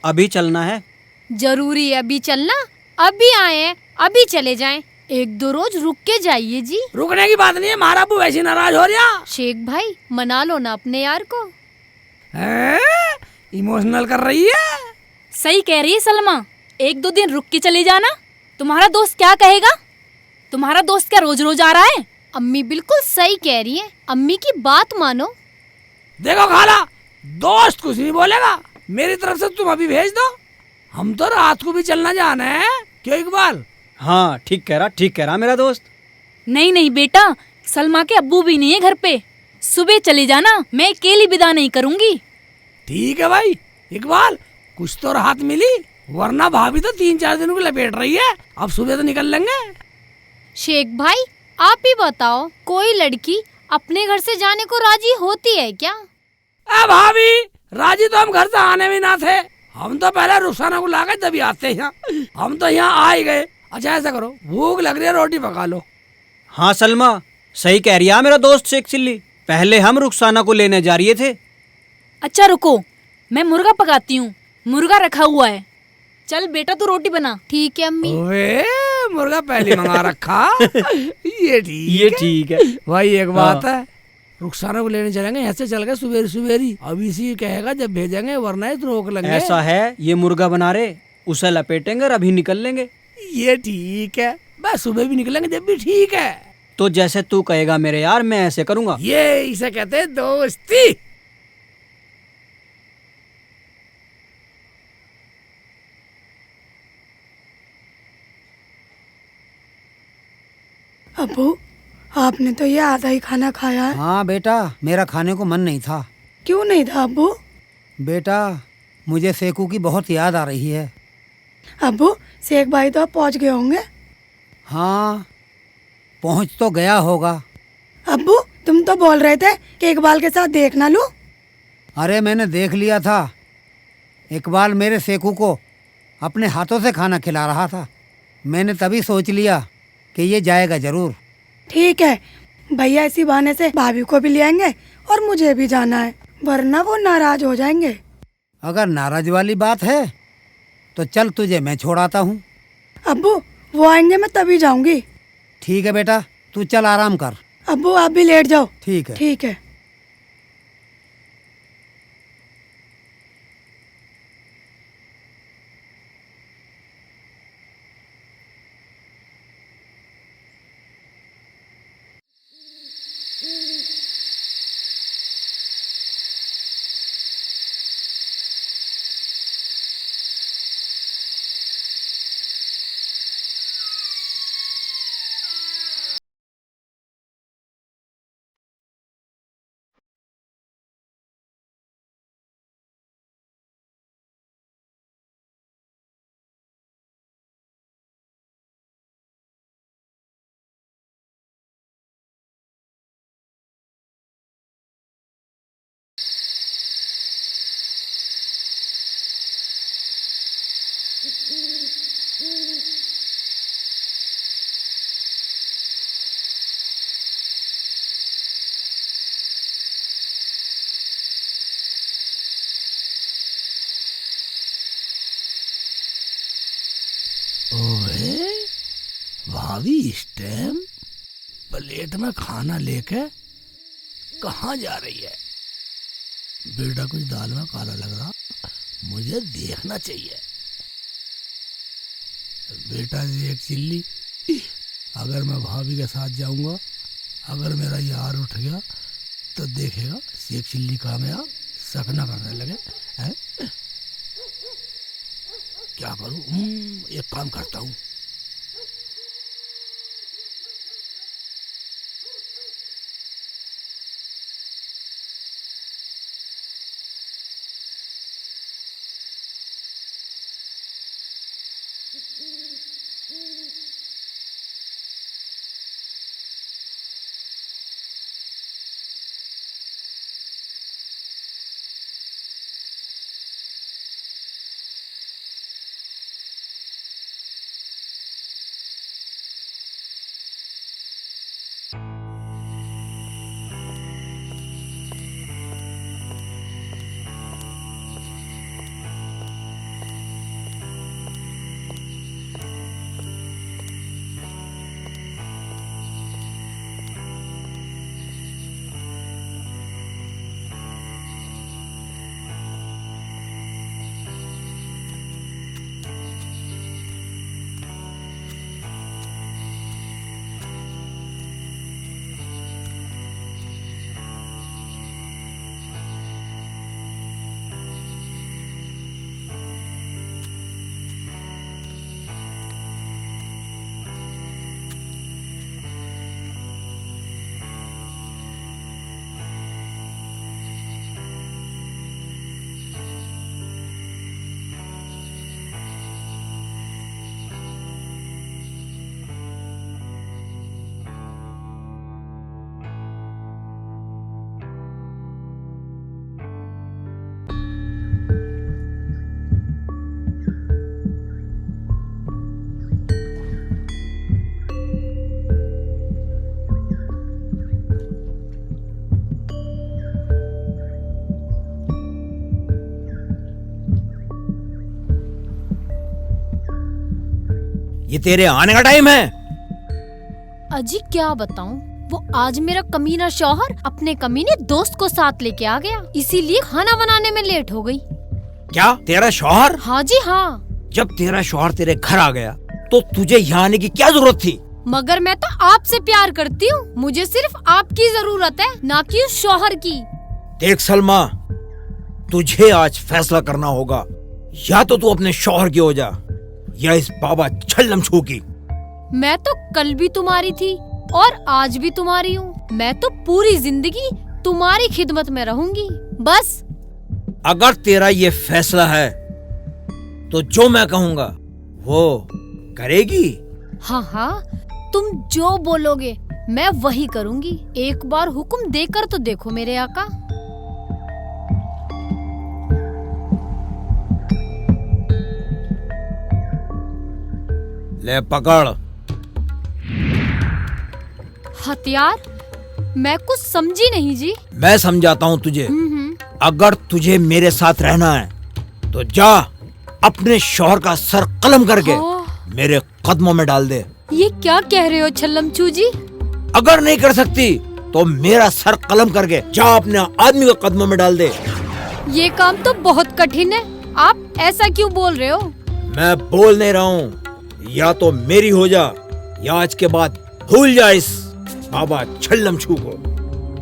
अभी चलना है। जरूरी है अभी चलना? अभी आए हैं, अभी चले जाएं। 1-2 रोज रुक के जाइए जी। रुकने की बात नहीं है, मारा अब्बू वैसे नाराज हो रहा। शेख भाई मना लो ना अपने यार को। इमोशनल कर रही है। सही कह रही है सलमा, 1-2 दिन रुक के चले जाना। तुम्हारा दोस्त क्या कहेगा? तुम्हारा दोस्त क्या रोज रोज आ रहा है? अम्मी बिल्कुल सही कह रही है, अम्मी की बात मानो। देखो खाला, दोस्त कुछ नहीं बोलेगा, मेरी तरफ से तुम अभी भेज दो। हम तो रात को भी चलना जाना है, क्यों इकबाल? हाँ ठीक कह रहा मेरा दोस्त। नहीं नहीं बेटा, सलमा के अब्बू भी नहीं है घर पे, सुबह चले जाना, मैं अकेली विदा नहीं करूंगी। ठीक है भाई इकबाल, कुछ तो राहत मिली, वरना भाभी तो 3-4 दिन को लपेट रही है। अब सुबह तो निकल लेंगे। शेख भाई आप ही बताओ, कोई लड़की अपने घर से जाने को राजी होती है क्या? भाभी राजी तो हम घर से आने भी ना थे, हम तो पहले रुखसाना को ला गए तभी आते हैं यहाँ। हम तो यहाँ आ ही गए। अच्छा ऐसा करो, भूख लग रही है, रोटी पका लो। हाँ सलमा, सही कह रही है मेरा दोस्त शेख चिल्ली। पहले हम रुखसाना को लेने जा रहे थे। अच्छा रुको, मैं मुर्गा पकाती हूँ, मुर्गा रखा हुआ है। चल बेटा तू रोटी बना। ठीक है अम्मी। ओए मुर्गा पहले मंगा रखा। ये ठीक है भाई। एक बात है, रुखसाना को लेने चलेंगे, ऐसे चल गए सुबेरी सुबेरी। अब इसी कहेगा जब भेजेंगे, वरना ही तो रोक लेंगे। ऐसा है, ये मुर्गा बना रहे, उसे लपेटेंगे और अभी निकल लेंगे। ये ठीक है, बस सुबह भी निकलेंगे जब भी ठीक है। तो जैसे तू कहेगा मेरे यार, मैं ऐसे करूंगा। ये इसे कहते हैं दोस्ती। अब्बू, आपने तो ये आधा ही खाना खाया है। हाँ बेटा, मेरा खाने को मन नहीं था। क्यों नहीं था अब्बू? बेटा, मुझे सेकू की बहुत याद आ रही है। अब्बू, शेख भाई तो अब पहुंच गए होंगे। हाँ, पहुंच तो गया होगा। अब्बू, तुम तो बोल रहे थे कि इकबाल के साथ देख ना लूं। अरे मैंने देख लिया था, इकबाल मेरे सेकू को अपने हाथों से खाना खिला रहा था। मैंने तभी सोच लिया कि ये जाएगा जरूर। ठीक है, भैया इसी बहाने से भाभी को भी ले आएंगे और मुझे भी जाना है, वरना वो नाराज हो जाएंगे। अगर नाराज वाली बात है तो चल, तुझे मैं छोड़ाता हूँ। अब्बू, वो आएंगे मैं तभी जाऊंगी। ठीक है बेटा, तू चल आराम कर। अब्बू आप भी लेट जाओ। ठीक है। ठीक है। ओए, भाभी इस टाइम प्लेट में खाना लेके कहाँ जा रही है? बेटा कुछ दाल में काला लग रहा, मुझे देखना चाहिए। बेटा एक चिल्ली, अगर मैं भाभी के साथ जाऊंगा, अगर मेरा यार उठ गया तो देखेगा शेख चिल्ली कामयाब, सकना करने लगे हैं? क्या करूं? एक काम करता हूँ। ये तेरे आने का टाइम है। अजी क्या बताऊं, वो आज मेरा कमीना शौहर अपने कमीने दोस्त को साथ लेके आ गया, इसीलिए खाना बनाने में लेट हो गई। क्या तेरा शौहर? हाँ जी हाँ। जब तेरा शौहर तेरे घर आ गया तो तुझे यहाँ आने की क्या जरूरत थी? मगर मैं तो आपसे प्यार करती हूँ, मुझे सिर्फ आपकी जरूरत है, ना कि उस शौहर की। देख सलमा, तुझे आज फैसला करना होगा, या तो तू अपने शौहर की हो जा या इस बाबा छल्लम छू की। मैं तो कल भी तुम्हारी थी और आज भी तुम्हारी हूँ। मैं तो पूरी जिंदगी तुम्हारी खिदमत में रहूंगी, बस। अगर तेरा ये फैसला है तो जो मैं कहूँगा वो करेगी? हाँ हाँ, तुम जो बोलोगे मैं वही करूंगी। एक बार हुक्म देकर तो देखो मेरे आका। ले पकड़। हथियार? मैं कुछ समझी नहीं जी। मैं समझाता हूँ तुझे। अगर तुझे मेरे साथ रहना है तो जा अपने शौहर का सर कलम करके मेरे कदमों में डाल दे। ये क्या कह रहे हो छल्लमचू जी? अगर नहीं कर सकती तो मेरा सर कलम करके जा अपने आदमी को कदमों में डाल दे। ये काम तो बहुत कठिन है, आप ऐसा क्यों बोल रहे हो? मैं बोल नहीं रहा हूँ, या तो मेरी हो जा या आज के बाद भूल जा इस बाबा छल्लमछू को।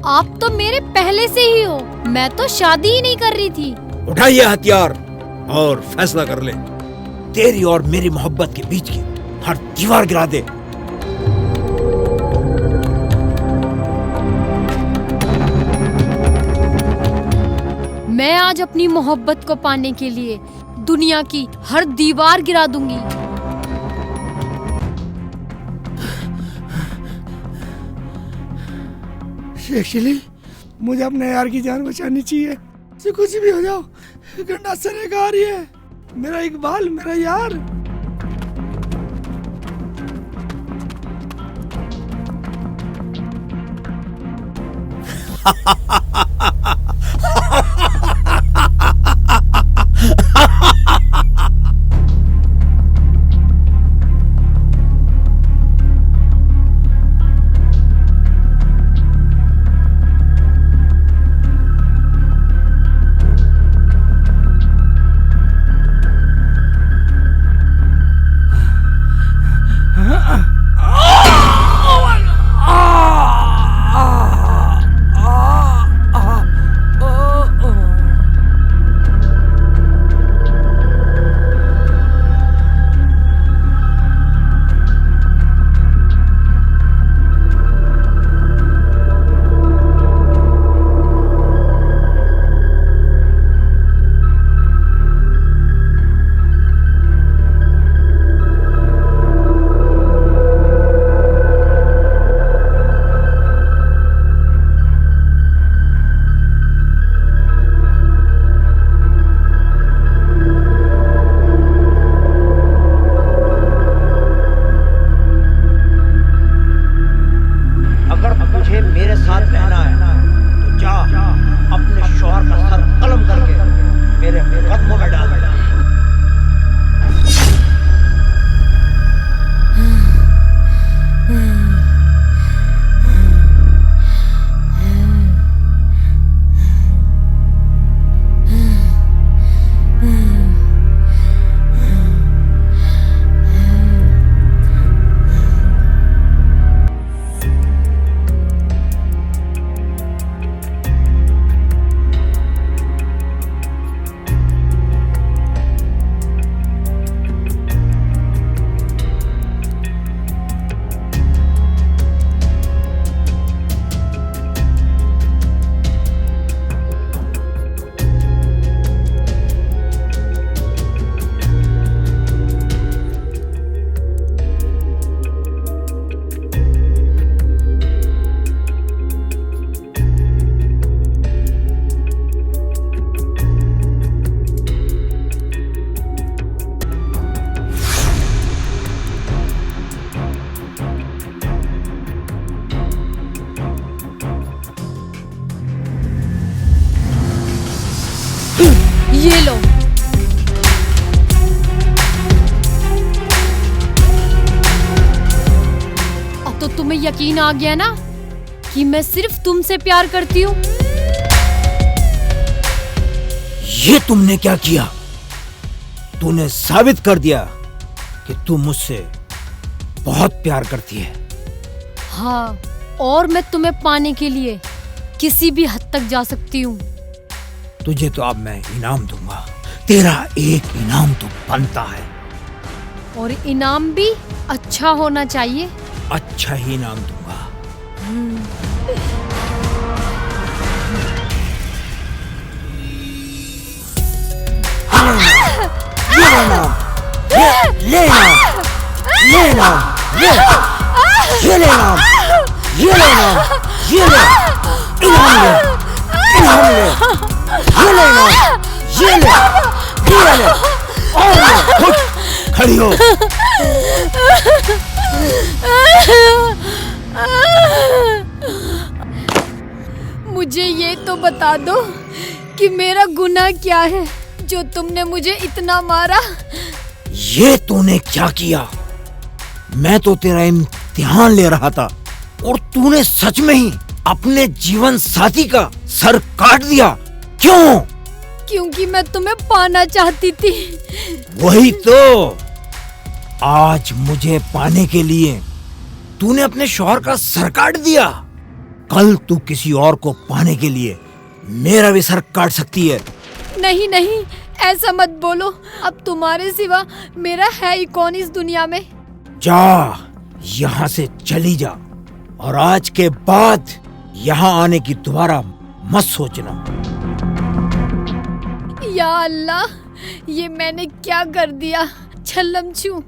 आप तो मेरे पहले से ही हो, मैं तो शादी ही नहीं कर रही थी। उठा ये हथियार और फैसला कर ले। तेरी और मेरी मोहब्बत के बीच की हर दीवार गिरा दे। मैं आज अपनी मोहब्बत को पाने के लिए दुनिया की हर दीवार गिरा दूंगी। शेख चिली, मुझे अपने यार की जान बचानी चाहिए, से कुछ भी हो जाओ। गंडा सर आ रही है, मेरा इकबाल, मेरा यार। ये लो। तुम्हें यकीन आ गया ना कि मैं सिर्फ तुमसे प्यार करती हूँ? ये तुमने क्या किया? तूने साबित कर दिया कि तू मुझसे बहुत प्यार करती है। हाँ, और मैं तुम्हें पाने के लिए किसी भी हद तक जा सकती हूँ। तुझे तो अब मैं इनाम दूंगा। तेरा एक इनाम तो बनता है। और इनाम भी अच्छा होना चाहिए। अच्छा ही इनाम दूंगा। ये इनाम, ये इनाम, ये इनाम, ये ले इनाम, ये ले इनाम, ये ले इनाम, ले इनाम, ले ये ले इनाम, ये ले, ये ले, और ले, उठ, खड़ी हो। मुझे ये तो बता दो कि मेरा गुनाह क्या है जो तुमने मुझे इतना मारा? ये तूने क्या किया? मैं तो तेरा इम्तिहान ले रहा था और तूने सच में ही अपने जीवन साथी का सर काट दिया। क्यों? क्योंकि मैं तुम्हें पाना चाहती थी। वही तो। आज मुझे पाने के लिए तूने अपने शौहर का सर काट दिया। कल तू किसी और को पाने के लिए मेरा भी सर काट सकती है। नहीं नहीं, ऐसा मत बोलो। अब तुम्हारे सिवा मेरा है ही कौन इस दुनिया में। जा, यहाँ से चली जा और आज के बाद यहाँ आने की दोबारा मत सोचना। या अल्लाह, ये मैंने क्या कर दिया? छल्लमछू,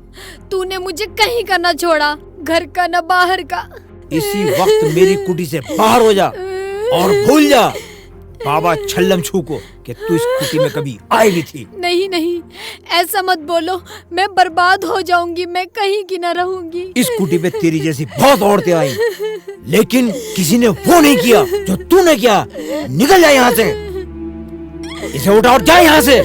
तूने मुझे कहीं का ना छोड़ा, घर का ना बाहर का। इसी वक्त मेरी कुटी से बाहर हो जा और भूल जा बाबा छल्लमछू को कि तू इस कुटी में कभी आई भी थी। नहीं नहीं, ऐसा मत बोलो। मैं बर्बाद हो जाऊंगी, मैं कहीं की न रहूंगी। इस कुटी पे तेरी जैसी बहुत औरतें आई, लेकिन किसी ने वो नहीं किया जो तूने किया। निकल जा यहाँ से, इसे उठा और जा यहाँ से।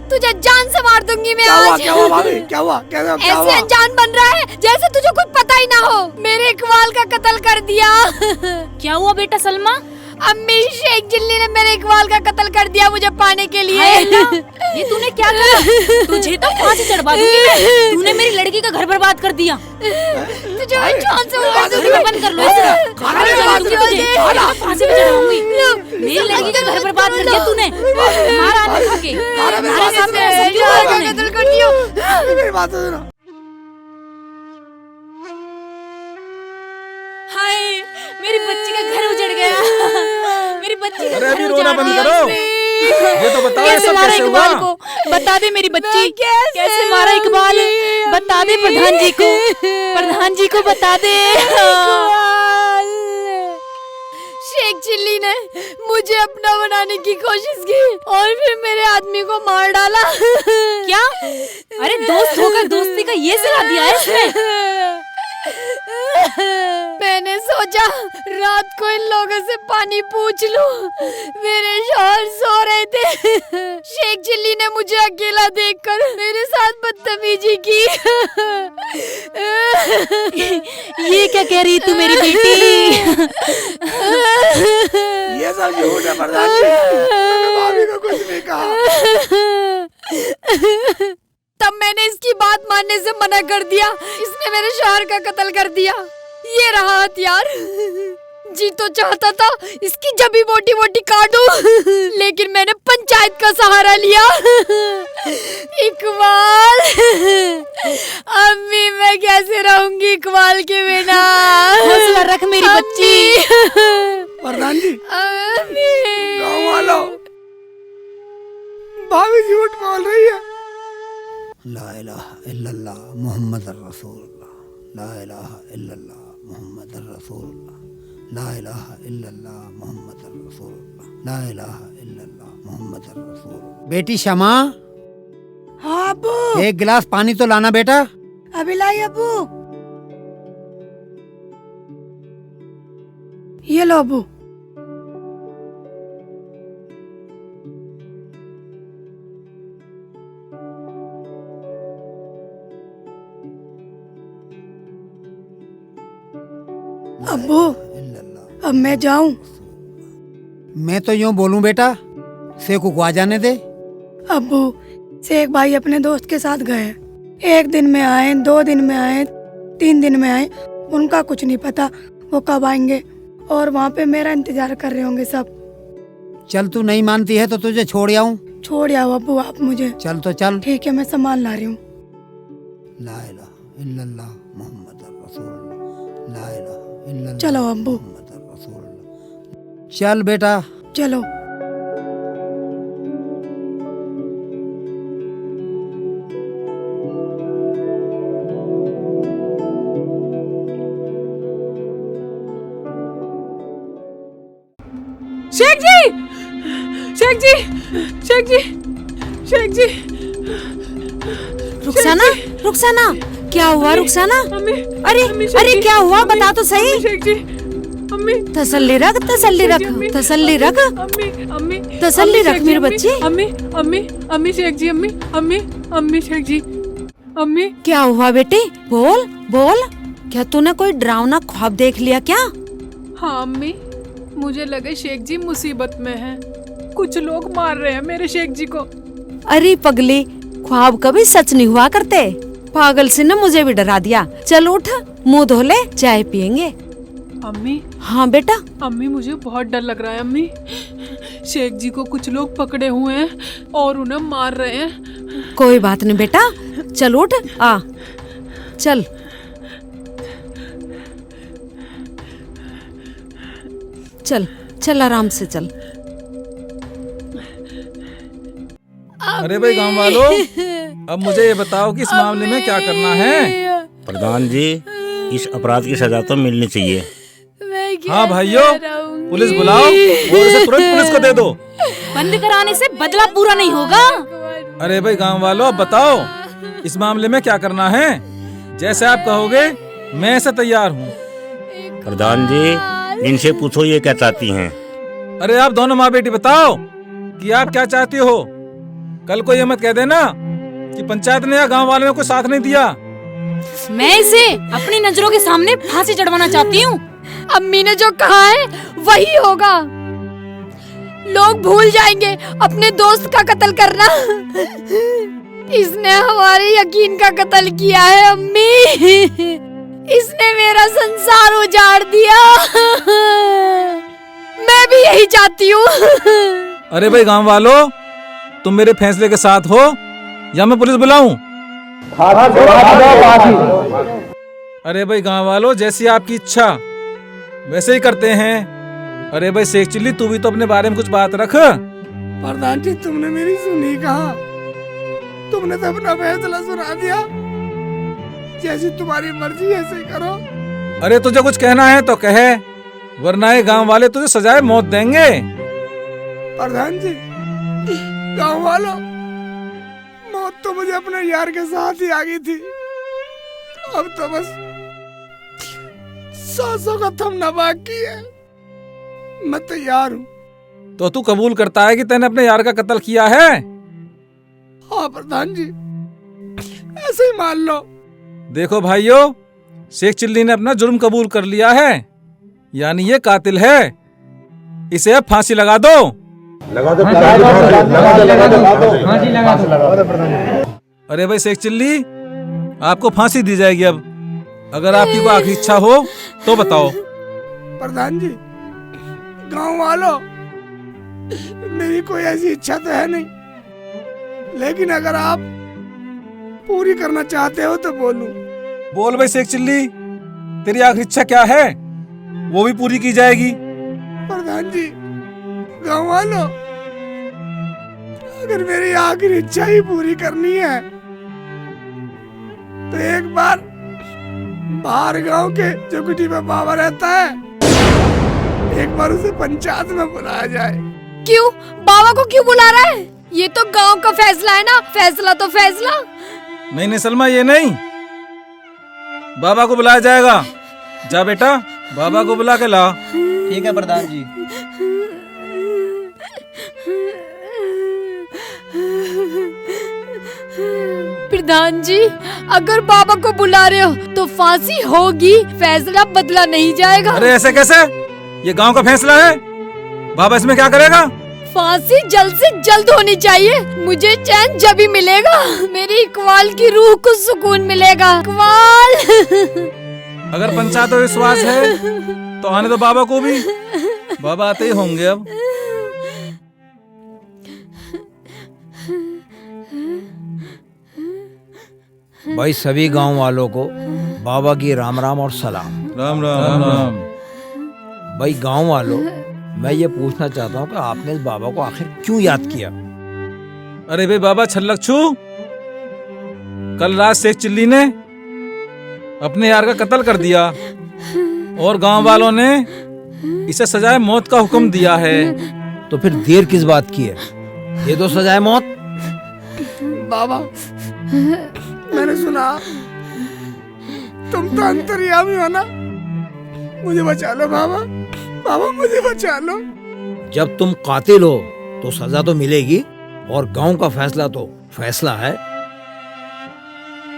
तुझे जान से मार दूंगी मैं आज। क्या हुआ भाभी? क्या हुआ? क्या हुआ? क्या हुआ? ऐसे अनजान बन रहा है जैसे तुझे कुछ पता ही ना हो। मेरे इकबाल का कत्ल कर दिया। क्या हुआ बेटा सलमा? अम्मी, शेख जिल्ली ने मेरे इकबाल का कत्ल कर दिया मुझे पाने के लिए। ये तूने क्या करा? तुझे तो फांसी चढ़वा दूंगी मैं। तूने मेरी लड़की का घर बर्बाद कर दिया। तुझे मैं जान से मार दूंगी। बंद कर लो इसे। फांसी पे चढ़ाऊंगी। मेरी लड़की का घर बर्बाद कर दिया तूने, हमारा आदमी खा के, हमारे साथ में ऐसा क्यों किया तूने? कत्ल कर दिया। मेरी बात सुनो। हाय, मेरी बच्ची का घर उजड़ गया, मेरी बच्ची का अरे घर अभी उजाड़ रोना बंद दिया करो। इसने। ये तो बताओ ये कैसे सब मारा कैसे इकबाल हुआ? को, बता दे मेरी बच्ची, कैसे मारा इकबाल, बता दे प्रधान जी को, प्रधान जी को बता दे। शेख चिल्ली ने मुझे अपना बनाने की कोशिश की और फिर मेरे आदमी को मार डाला। क्या? अरे दोस्त होकर दोस्ती का ये सिला दिया है इसने? मैंने सोचा रात को इन लोगों से पानी पूछ लूं। मेरे शौहर सो रहे थे। शेख चिल्ली ने मुझे अकेला देखकर मेरे साथ बदतमीजी की। ये क्या कह रही तू मेरी बेटी? ये सब झूठ है प्रधान जी, मैंने भाभी को कुछ नहीं कहा। तब मैंने इसकी बात मानने से मना कर दिया। इसने मेरे शौहर का कत्ल कर दिया। ये रहा हथियार। जी तो चाहता था इसकी जबी मोटी मोटी काटूं, लेकिन मैंने पंचायत का सहारा लिया। इकबाल, अम्मी मैं कैसे रहूंगी इकबाल के बिना? हौसला रख मेरी बच्ची। प्रधान जी, अम्मी, गाँव वालों, भाभी झूठ बोल रही है। ला इलाहा इल्लल्लाह मुहम्मद रसूलुल्लाह, ला इलाहा इल्लल्लाह मुहम्मद रसूलुल्लाह, ला इलाहा इल्लल्लाह मुहम्मद रसूलुल्लाह, ला इलाहा इल्लल्लाह मुहम्मद रसूलुल्लाह। बेटी शमा, हाँ अबू। एक गिलास पानी तो लाना बेटा। अभी लाई अबू। ये लो अबू। अब्बू, अब मैं जाऊं? मैं तो यूं बोलूं बेटा, शेखू को आ जाने दे। अब्बू, शेख भाई अपने दोस्त के साथ गए। 1 दिन में आए, 2 दिन में आए, 3 दिन में आए, उनका कुछ नहीं पता वो कब आएंगे। और वहाँ पे मेरा इंतजार कर रहे होंगे सब। चल तू नहीं मानती है तो तुझे छोड़ आऊं। छोड़ आओ अब्बू आप मुझे। चल तो चल। ठीक है, मैं सामान ला रही हूँ। ला इलाहा इल्लल्लाह मुहम्मद रसूलुल्लाह, ला इलाहा इल्लल्लाह चलो अब्बू। मुहम्मद रसूलुल्लाह। चल बेटा। चलो। शेख जी, शेख जी, शेख जी, शेख जी। रुखसाना, रुखसाना, क्या हुआ रुखसाना? अरे अरे क्या हुआ, बता तो सही। शेख जी, अम्मी। तसल्ली रख, तसल्ली रख, तसल्ली रख, अम्मी, अम्मी, तसल्ली रख मेरी बच्ची। अम्मी, अम्मी, अम्मी शेख जी, अम्मी, अम्मी, अम्मी शेख जी, अम्मी। क्या हुआ बेटी? बोल बोल, क्या तूने कोई डरावना ख्वाब देख लिया क्या? हाँ अम्मी, मुझे लगे शेख जी मुसीबत में हैं। कुछ लोग मार रहे हैं मेरे शेख जी को। अरे पगली, ख्वाब कभी सच नहीं हुआ करते। पागल सी ने मुझे भी डरा दिया। चल उठ, मुंह धो ले, चाय पियेंगे। अम्मी। हाँ बेटा। अम्मी मुझे बहुत डर लग रहा है अम्मी। शेख जी को कुछ लोग पकड़े हुए हैं और उन्हें मार रहे हैं। कोई बात नहीं बेटा, चल उठ, आ चल। चल चल, आराम से चल। अरे भाई गांव वालों, अब मुझे ये बताओ कि इस मामले में क्या करना है? प्रधान जी, इस अपराध की सजा तो मिलनी चाहिए। हाँ भाइयों, पुलिस बुलाओ और इसे तुरंत पुलिस को दे दो। बंद कराने से बदला पूरा नहीं होगा। अरे भाई गांव वालों, अब बताओ इस मामले में क्या करना है? जैसे आप कहोगे मैं ऐसे तैयार हूँ। प्रधान जी, इनसे पूछो ये क्या चाहती हैं। अरे आप दोनों माँ बेटी बताओ कि आप क्या चाहती हो। कल को ये मत कह देना कि पंचायत ने या गांव वालों ने कोई साथ नहीं दिया। मैं इसे अपनी नजरों के सामने फांसी चढ़वाना चाहती हूँ। अम्मी ने जो कहा है वही होगा। लोग भूल जाएंगे अपने दोस्त का कत्ल करना। इसने हमारे यकीन का कत्ल किया है अम्मी। इसने मेरा संसार उजाड़ दिया। मैं भी यही चाहती हूँ। अरे भाई गांव वालों, तुम मेरे फैसले के साथ हो या मैं पुलिस बुलाऊं? अरे भाई गांव वालों, जैसी आपकी इच्छा वैसे ही करते हैं। अरे भाई शेख चिल्ली, तू भी तो अपने बारे में कुछ बात रख। प्रधान जी, तुमने मेरी सुनी कहा? तुमने तो अपना फैसला सुना दिया। जैसी तुम्हारी मर्जी ऐसे ही करो। अरे तुझे कुछ कहना है तो कहे, वरना ये गांव वाले तुझे सजाए मौत देंगे। प्रधान जी, गांव वालों, मौत तो मुझे अपने यार के साथ ही आ गई थी। अब तो बस सांसों का थमना बाकी है। मैं तैयार हूँ। तो तू कबूल करता है कि तैने अपने यार का कत्ल किया है? हाँ प्रधान जी, ऐसे ही मान लो। देखो भाइयों, शेख चिल्ली ने अपना जुर्म कबूल कर लिया है, यानी ये कातिल है। इसे अब फांसी लगा दो। लगा दो। अरे भाई शेख चिल्ली, आपको फांसी दी जाएगी अब। अगर आपकी कोई आखिरी इच्छा हो तो बताओ। प्रधान जी, गांव वालों, मेरी कोई ऐसी इच्छा तो है नहीं, लेकिन अगर आप पूरी करना चाहते हो तो बोलूं। बोल भाई शेख चिल्ली, तेरी आखिरी इच्छा क्या है? वो भी पूरी की जाएगी। प्रधान जी, गांव वालों, अगर मेरी आखिरी इच्छा ही पूरी करनी है तो एक बार बाहर गांव के जो कुटी में बाबा रहता है, एक बार उसे पंचायत में बुलाया जाए। क्यों? बाबा को क्यों बुला रहा है? ये तो गांव का फैसला है ना। फैसला तो फैसला। नहीं नहीं सलमा, ये नहीं, बाबा को बुलाया जाएगा। जा बेटा, बाबा को बुला के ला। ठीक है प्रधान जी। प्रधान जी, अगर बाबा को बुला रहे हो तो फांसी होगी, फैसला बदला नहीं जाएगा। अरे ऐसे कैसे? ये गांव का फैसला है। बाबा इसमें क्या करेगा? फांसी जल्द से जल्द होनी चाहिए। मुझे चैन जब ही मिलेगा, मेरी इकबाल की रूह को सुकून मिलेगा। इकबाल। अगर पंचायत में विश्वास है तो आने दो बाबा को भी। बाबा आते ही होंगे अब। भाई सभी गांव वालों को बाबा की राम राम और सलाम। राम राम राम राम। भाई गांव वालों, मैं ये पूछना चाहता हूँ कि आपने इस बाबा को आखिर क्यों याद किया? अरे भाई बाबा छल्लकछू, कल रात शेख चिल्ली ने अपने यार का कत्ल कर दिया और गांव वालों ने इसे सजाए मौत का हुक्म दिया है। तो फिर देर किस बात की है? ये तो सजाए मौत। बाबा, मैंने सुना तुम तो अंतर्यामी हो ना। मुझे बचा लो बाबा। बाबा मुझे बचा लो। जब तुम कातिल हो तो सजा तो मिलेगी, और गांव का फैसला तो फैसला है।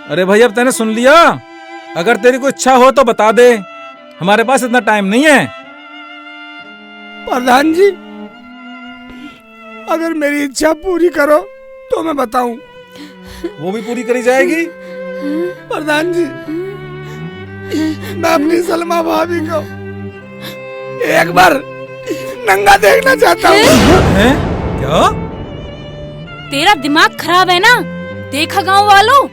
अरे भाई अब तूने सुन लिया। अगर तेरी कोई इच्छा हो तो बता दे, हमारे पास इतना टाइम नहीं है। प्रधान जी, अगर मेरी इच्छा पूरी करो तो मैं बताऊं। वो भी पूरी करी जाएगी। प्रधान जी, मैं अपनी सलमा भाभी को एक बार नंगा देखना चाहता हूँ। क्या? तेरा दिमाग खराब है ना? देखा गांव वालों,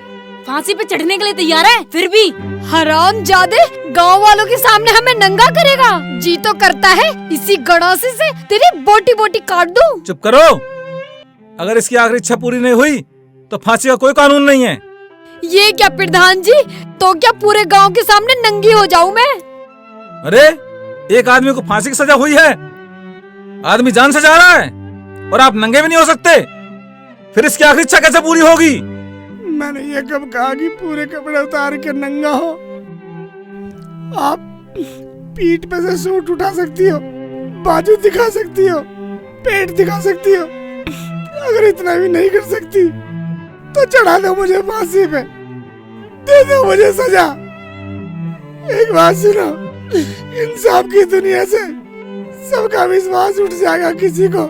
फांसी पे चढ़ने के लिए तैयार है, फिर भी हरामजादे, गांव वालों के सामने हमें नंगा करेगा। जी तो करता है इसी गड़ासी से तेरी बोटी बोटी काट दूं। चुप करो। अगर इसकी आखिरी इच्छा पूरी नहीं हुई तो फांसी का कोई कानून नहीं है। ये क्या प्रधान जी, तो क्या पूरे गांव के सामने नंगी हो जाऊं मैं? अरे एक आदमी को फांसी की सजा हुई है, आदमी जान से जा रहा है और आप नंगे भी नहीं हो सकते। फिर इसकी आखिरी इच्छा कैसे पूरी होगी? मैंने ये कब कहा कि पूरे कपड़े उतार के नंगा हो? आप पीठ पे से सूट उठा सकती हो, बाजू दिखा सकती हो, पेट दिखा सकती हो। अगर इतना भी नहीं कर सकती तो चढ़ा दो मुझे फांसी पे, दे दो मुझे सजा। एक बात सुनो, इंसाफ की दुनिया से सबका विश्वास उठ जाएगा, किसी को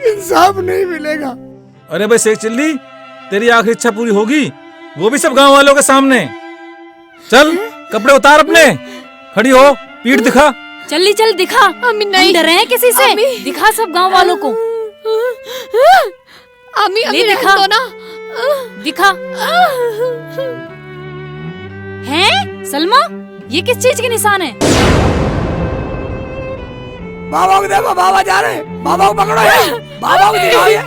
इंसाफ नहीं मिलेगा। अरे भाई शेख चिल्ली, तेरी आखिरी इच्छा पूरी होगी, वो भी सब गांव वालों के सामने। चल कपड़े उतार अपने, खड़ी हो, पीठ दिखा। चल चल दिखा। अम्मी नहीं। हम डर रहे हैं किसी से? दिखा सब गांव वालों को। अम्मी ले दिखा दो ना। दिखा। हैं सलमा, ये किस चीज के निशान है? बाबा को देखो, बाबा जा रहे हैं। बाबा को पकड़ो है। बाबा को दिखाओ ये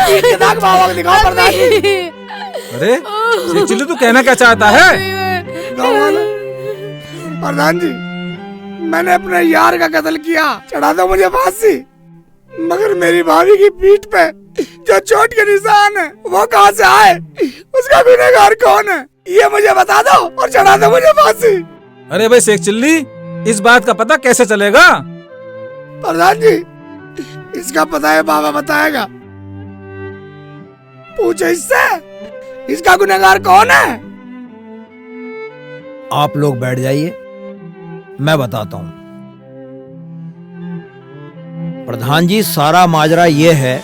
पीठ के दाग बाबा को दिखाओ प्रधान जी। अरे शेख चिल्ली तू कहना क्या चाहता है? प्रधान जी, मैंने अपने यार का कत्ल किया, चढ़ा दो मुझे फांसी। मगर मेरी भाभी की पीठ पे जो चोट के निशान है वो कहाँ से आए? उसका गुनहगार कौन है ये मुझे बता दो और चढ़ा दो मुझे फांसी। अरे भाई शेख चिल्ली, इस बात का पता कैसे चलेगा? प्रधान जी, इसका पता है बाबा बताएगा। पूछो इससे, इसका गुनहगार कौन है? आप लोग बैठ जाइए, मैं बताता हूं। प्रधान जी, सारा माजरा ये है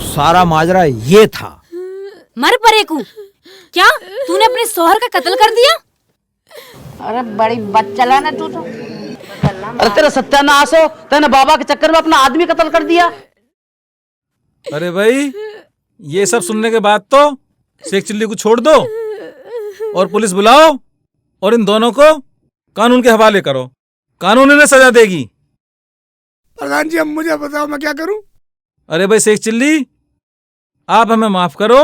सारा माजरा ये था। मर परेकू, क्या तूने अपने शौहर का कत्ल कर दिया? अरे बड़ी बच्चा ना तू तो। अरे तेरा सत्यानाश हो, तूने बाबा के चक्कर में अपना आदमी कत्ल कर दिया। अरे भाई, ये सब सुनने के बाद तो शेख चिल्ली को छोड़ दो और पुलिस बुलाओ और इन दोनों को कानून के हवाले करो। कानून इन्हें सजा देगी। प्रधान जी, अब मुझे बताओ मैं क्या करूं? अरे भाई शेख चिल्ली, आप हमें माफ करो,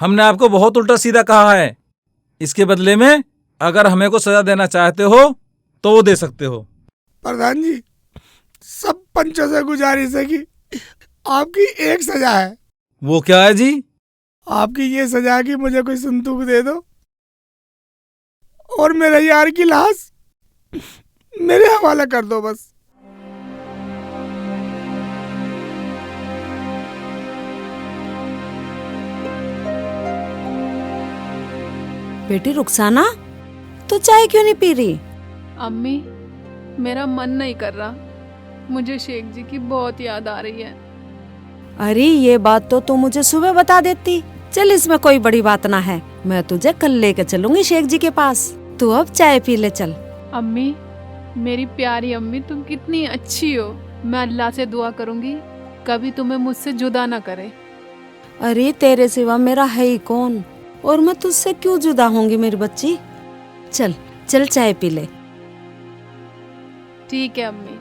हमने आपको बहुत उल्टा सीधा कहा है। इसके बदले में अगर हमें को सजा देना चाहते हो तो वो दे सकते हो। प्रधान जी, सब पंचों से गुजारिश है कि आपकी एक सजा है। वो क्या है जी? आपकी ये सजा है कि मुझे कोई संदूक दे दो और मेरे यार की लाश मेरे हवाले कर दो बस। बेटी रुखसाना, तू चाय क्यों नहीं पी रही? अम्मी, मेरा मन नहीं कर रहा। मुझे शेख जी की बहुत याद आ रही है। अरे ये बात तो तू मुझे सुबह बता देती। चल, इसमें कोई बड़ी बात ना है, मैं तुझे कल लेकर चलूंगी शेख जी के पास। तू अब चाय पी ले चल। अम्मी, मेरी प्यारी अम्मी, तुम कितनी अच्छी हो। मैं अल्लाह से दुआ करूंगी कभी तुम्हें मुझसे जुदा ना करे। अरे तेरे सिवा मेरा है ही कौन, और मैं तुझसे क्यों जुदा होंगी मेरी बच्ची। चल चल चाय पी ले। ठीक है अम्मी।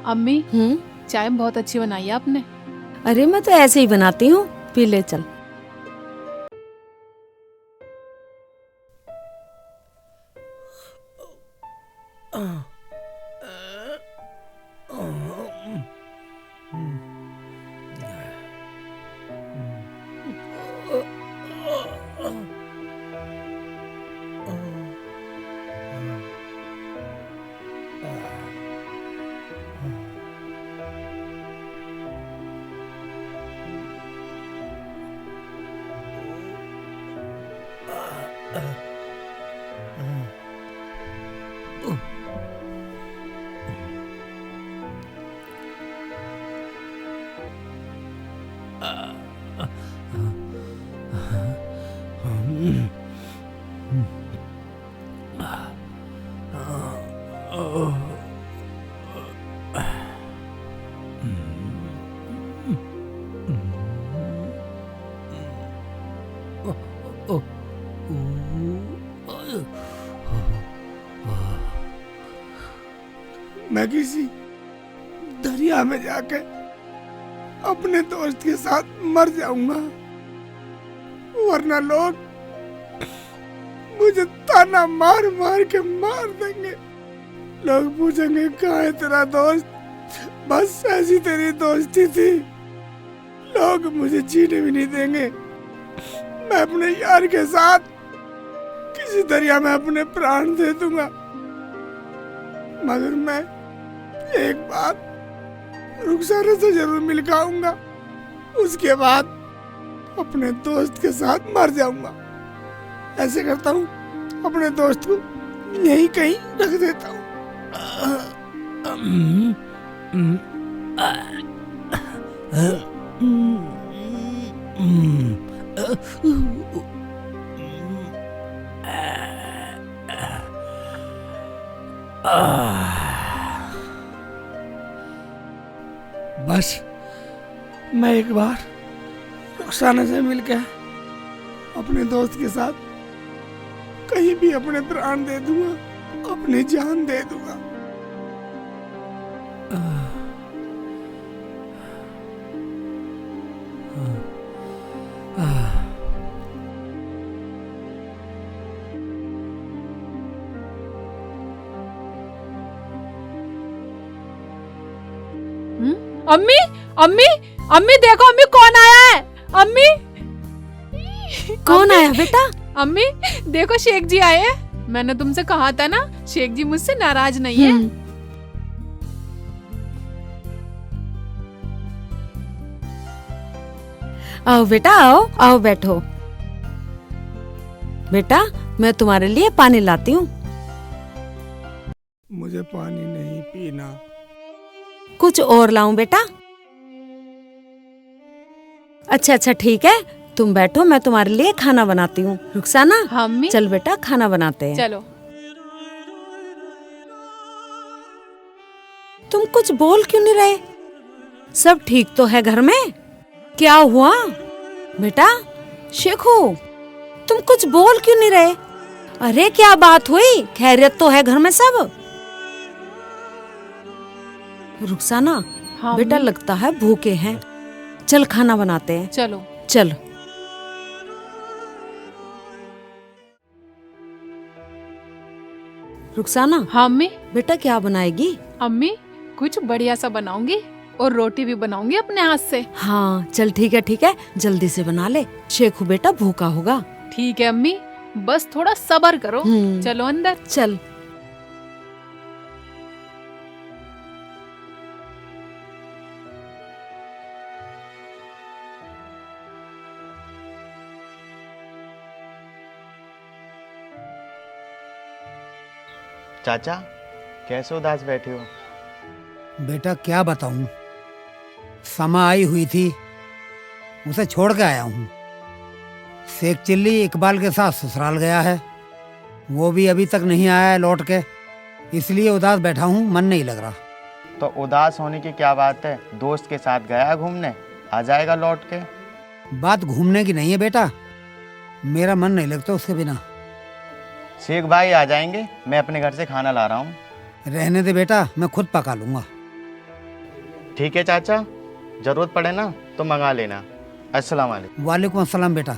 अम्मी, चाय बहुत अच्छी बनाई है आपने। अरे मैं तो ऐसे ही बनाती हूँ, पी ले चल। मैं किसी दरिया में जाके अपने दोस्त के साथ मर जाऊंगा, वरना लोग मुझे ताना मार मार के मार देंगे। लोग पूछेंगे कहाँ है तेरा दोस्त, बस ऐसी तेरी दोस्ती थी। लोग मुझे जीने भी नहीं देंगे। मैं अपने यार के साथ किसी दरिया में अपने प्राण दे दूंगा, मगर मैं एक बार रुखसाना से जरूर मिल के आऊंगा। उसके बाद अपने दोस्त के साथ मर जाऊंगा। ऐसे करता हूँ, अपने दोस्त को यहीं कहीं रख देता हूँ। बस मैं एक बार रुखसाना से मिलकर अपने दोस्त के साथ कहीं भी अपने प्राण दे दूंगा, अपनी जान दे दूंगा। अम्मी अम्मी अम्मी देखो अम्मी कौन आया है। अम्मी कौन आया बेटा? अम्मी देखो शेख जी आए हैं। मैंने तुमसे कहा था ना शेख जी मुझसे नाराज नहीं है। आओ बेटा आओ आओ बैठो। बेटा मैं तुम्हारे लिए पानी लाती हूँ। मुझे पानी नहीं पीना। कुछ और लाऊं बेटा? अच्छा अच्छा ठीक है, तुम बैठो, मैं तुम्हारे लिए खाना बनाती हूँ। रुखसाना अम्मी चल बेटा खाना बनाते हैं। चलो। तुम कुछ बोल क्यों नहीं रहे? सब ठीक तो है घर में? क्या हुआ बेटा? शेखू तुम कुछ बोल क्यों नहीं रहे? अरे क्या बात हुई? खैरियत तो है घर में सब? रुखसाना बेटा लगता है भूखे हैं, चल खाना बनाते हैं। चलो चल। रुखसाना हाँ अम्मी। बेटा क्या बनाएगी? अम्मी कुछ बढ़िया सा बनाऊंगी और रोटी भी बनाऊंगी अपने हाथ से। हाँ चल ठीक है जल्दी से बना ले, शेखू बेटा भूखा होगा। ठीक है अम्मी, बस थोड़ा सब्र करो। चलो अंदर। चल। चाचा कैसे उदास बैठे हो? बेटा क्या बताऊं, समा आई हुई थी, उसे छोड़ के आया हूँ। शेख चिल्ली इकबाल के साथ ससुराल गया है, वो भी अभी तक नहीं आया है लौट के, इसलिए उदास बैठा हूँ, मन नहीं लग रहा। तो उदास होने की क्या बात है, दोस्त के साथ गया घूमने, आ जाएगा लौट के। बात घूमने की नहीं है बेटा, मेरा मन नहीं लगता उसके बिना। शेख भाई आ जाएंगे, मैं अपने घर से खाना ला रहा हूँ। रहने दे बेटा, मैं खुद पका लूंगा। ठीक है चाचा, जरूरत पड़े ना तो मंगा लेना। अस्सलाम वालेकुम। वालेकुम अस्सलाम बेटा।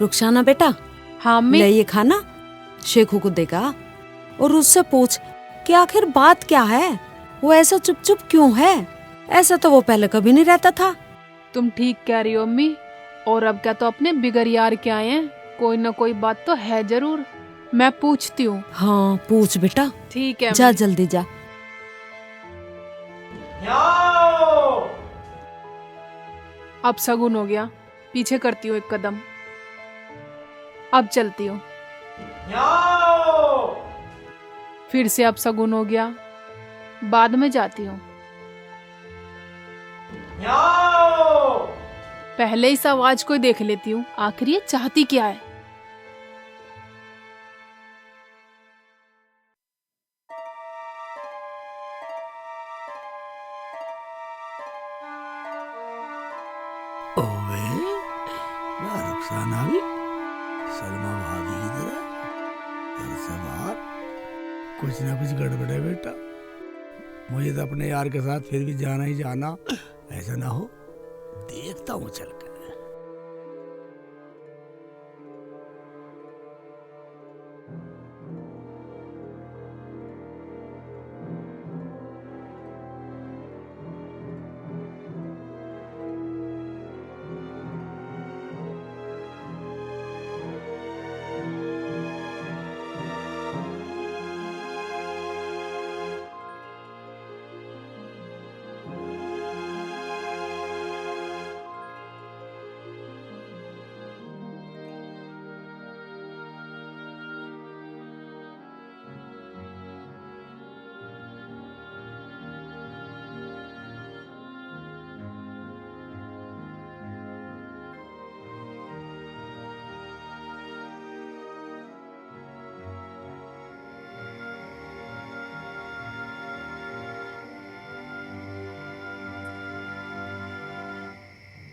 रुखसाना बेटा हाँ अम्मी। ले ये खाना शेखू को देगा और उससे पूछ कि आखिर बात क्या है, वो ऐसा चुप चुप क्यों है? ऐसा तो वो पहले कभी नहीं रहता था। तुम ठीक कह रही हो अम्मी, और अब क्या तो अपने बिगर यार के आए हैं, कोई ना कोई बात तो है जरूर। मैं पूछती हूँ। हाँ पूछ बेटा। ठीक है जा जल्दी जा। अब शगुन हो गया, पीछे करती हूँ एक कदम। अब चलती हूँ। फिर से अब शगुन हो गया, बाद में जाती हूँ। पहले इस आवाज को देख लेती हूँ, आखिर ये चाहती क्या है। रुखसाना भी सलमा भाभी इधर घर से बाहर। कुछ ना कुछ गड़बड़ है बेटा। मुझे तो अपने यार के साथ फिर भी जाना ही जाना, ऐसा ना हो। देखता हूँ चल कर।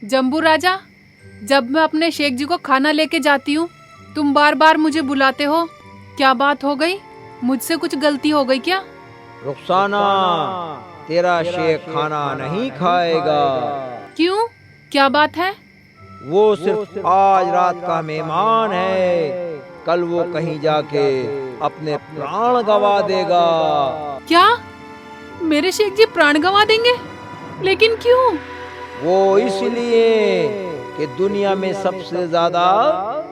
जम्बू राजा, जब मैं अपने शेख जी को खाना लेके जाती हूँ, तुम बार बार मुझे बुलाते हो। क्या बात हो गई? मुझसे कुछ गलती हो गई क्या? रुखसाना, तेरा शेख खाना नहीं खाएगा। क्यों? क्या बात है? वो सिर्फ आज रात का मेहमान है, कल वो कहीं जाके अपने प्राण गंवा देगा। क्या? मेरे शेख जी प्राण गंवा देंगे? लेकिन क्यों? वो इसलिए कि दुनिया में सबसे ज्यादा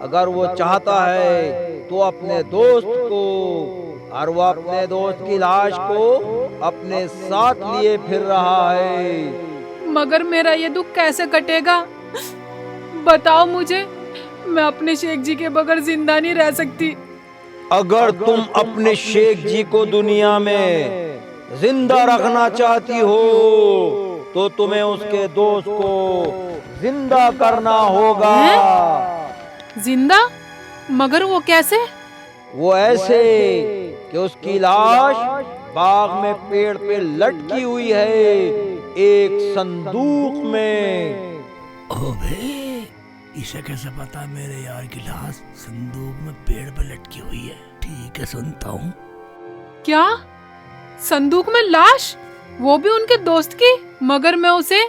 अगर वो चाहता है तो अपने दोस्त को, और वो अपने दोस्त की लाश को अपने साथ लिए फिर रहा है। मगर मेरा ये दुख कैसे कटेगा? बताओ मुझे, मैं अपने शेख जी के बगैर जिंदा नहीं रह सकती। अगर तुम अपने शेख जी को दुनिया में जिंदा रखना चाहती हो तो तुम्हें उसके दोस्त को जिंदा करना होगा। जिंदा? मगर वो कैसे? वो ऐसे कि उसकी लाश बाग में पेड़ पे लटकी हुई है, एक संदूक में। ओबे, इसे कैसे पता मेरे यार की लाश संदूक में पेड़ पे लटकी हुई है? ठीक है, सुनता हूँ। क्या? संदूक में लाश? वो भी उनके दोस्त की? मगर मैं उसे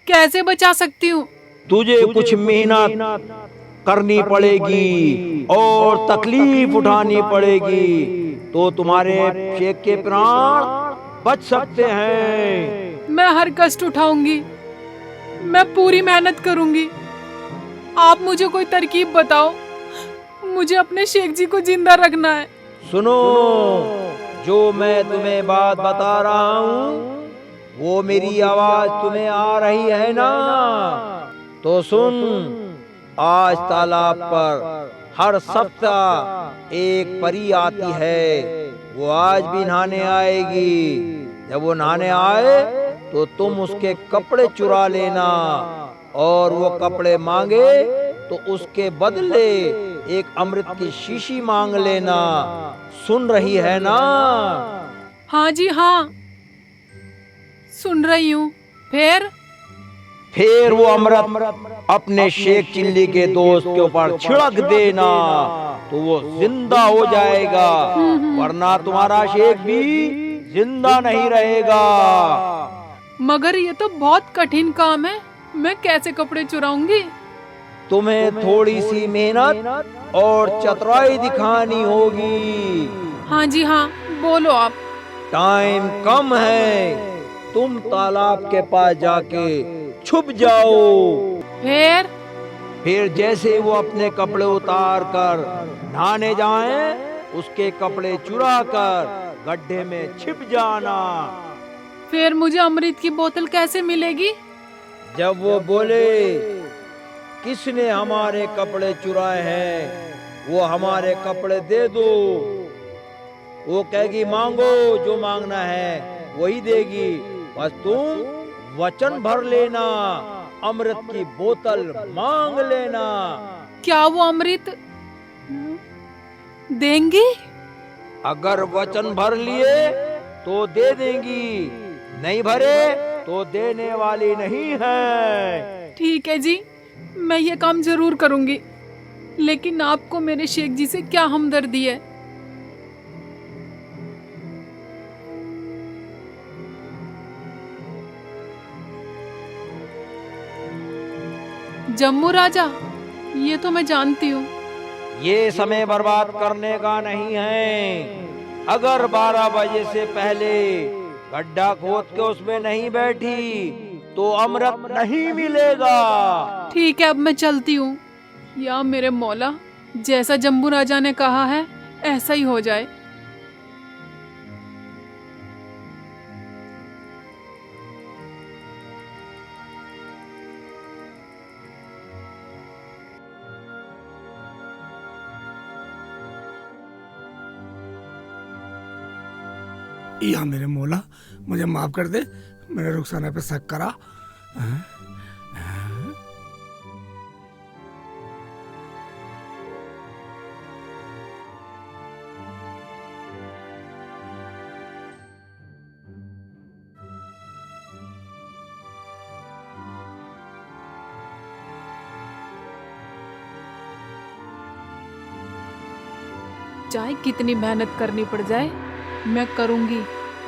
कैसे बचा सकती हूँ? तुझे कुछ मेहनत करनी पड़ेगी और तकलीफ उठानी पड़ेगी, तो तुम्हारे शेख के प्राण बच सकते हैं। मैं हर कष्ट उठाऊंगी, मैं पूरी मेहनत करूंगी। आप मुझे कोई तरकीब बताओ, मुझे अपने शेख जी को जिंदा रखना है। सुनो, जो मैं तुम्हें बात बता रहा हूँ वो मेरी आवाज तुम्हें आ रही है ना? तो सुन, आज तालाब पर हर सप्ताह एक परी आती है। वो आज भी नहाने आएगी। जब वो नहाने आए तो तुम उसके कपड़े चुरा लेना, और वो कपड़े मांगे तो उसके बदले एक अमृत की शीशी मांग लेना। सुन रही है ना? हाँ जी हाँ, सुन रही हूँ। फिर वो अमृत अपने शेख चिल्ली के दोस्त के ऊपर छिड़क देना, तो वो जिंदा हो जाएगा, वरना तुम्हारा शेख भी जिंदा नहीं रहेगा। मगर ये तो बहुत कठिन काम है, मैं कैसे कपड़े चुराऊंगी? तुम्हें थोड़ी सी मेहनत और चतुराई दिखानी होगी। हाँ जी हाँ, बोलो आप। टाइम कम है, तुम तालाब के पास जाके छुप जाओ। फिर जैसे वो अपने कपड़े उतार कर नहाने जाएं, उसके कपड़े चुरा कर गड्ढे में छिप जाना। फिर मुझे अमृत की बोतल कैसे मिलेगी? जब वो बोले किसने हमारे कपड़े चुराए हैं, वो हमारे कपड़े दे दो। वो कहेगी मांगो, जो मांगना है वही देगी, बस तुम वचन भर लेना, अमृत की बोतल मांग लेना। क्या वो अमृत देंगी? अगर वचन भर लिए तो दे देंगी, नहीं भरे तो देने वाली नहीं है। ठीक है जी, मैं ये काम जरूर करूंगी। लेकिन आपको मेरे शेख जी से क्या हमदर्दी है। जम्मू राजा, ये तो मैं जानती हूँ। ये समय बर्बाद करने का नहीं है। अगर 12 बजे से पहले गड्ढा खोद के उसमें नहीं बैठी तो अमृत नहीं मिलेगा। ठीक है, अब मैं चलती हूँ। या मेरे मौला, जैसा जम्बू राजा ने कहा है ऐसा ही हो जाए। या मेरे मौला, मुझे माफ कर दे, मैंने रुखसाना पे शक करा। चाहे कितनी मेहनत करनी पड़ जाए मैं करूंगी,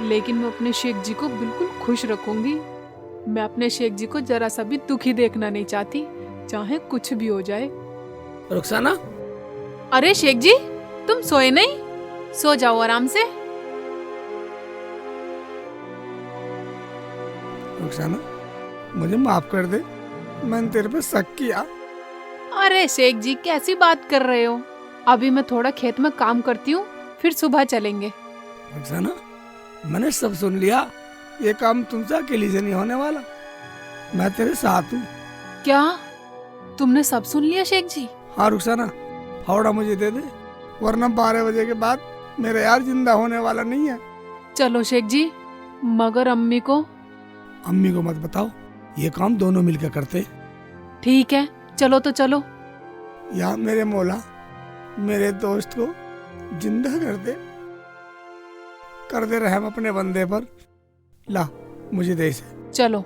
लेकिन मैं अपने शेख जी को बिल्कुल खुश रखूंगी। मैं अपने शेख जी को जरा सा भी दुखी देखना नहीं चाहती, चाहे कुछ भी हो जाए। रुखसाना, अरे शेख जी, तुम सोए नहीं? सो जाओ आराम से। रुखसाना, मुझे माफ कर दे, मैंने तेरे पे शक किया। अरे शेख जी, कैसी बात कर रहे हो? अभी मैं थोड़ा खेत में काम करती हूँ, फिर सुबह चलेंगे। रुखसाना, मैंने सब सुन लिया। ये काम तुमसे अकेली से नहीं होने वाला, मैं तेरे साथ हूँ। क्या तुमने सब सुन लिया शेख जी? हाँ रुखसाना, फावड़ा मुझे दे दे, वरना 12 बजे के बाद मेरा यार जिंदा होने वाला नहीं है। चलो शेख जी, मगर अम्मी को? अम्मी को मत बताओ, ये काम दोनों मिलकर करते। ठीक है, चलो तो चलो। या मेरे मौला, मेरे दोस्त को जिंदा कर दे रहम अपने बंदे पर। ला, मुझे दे इसे। चलो।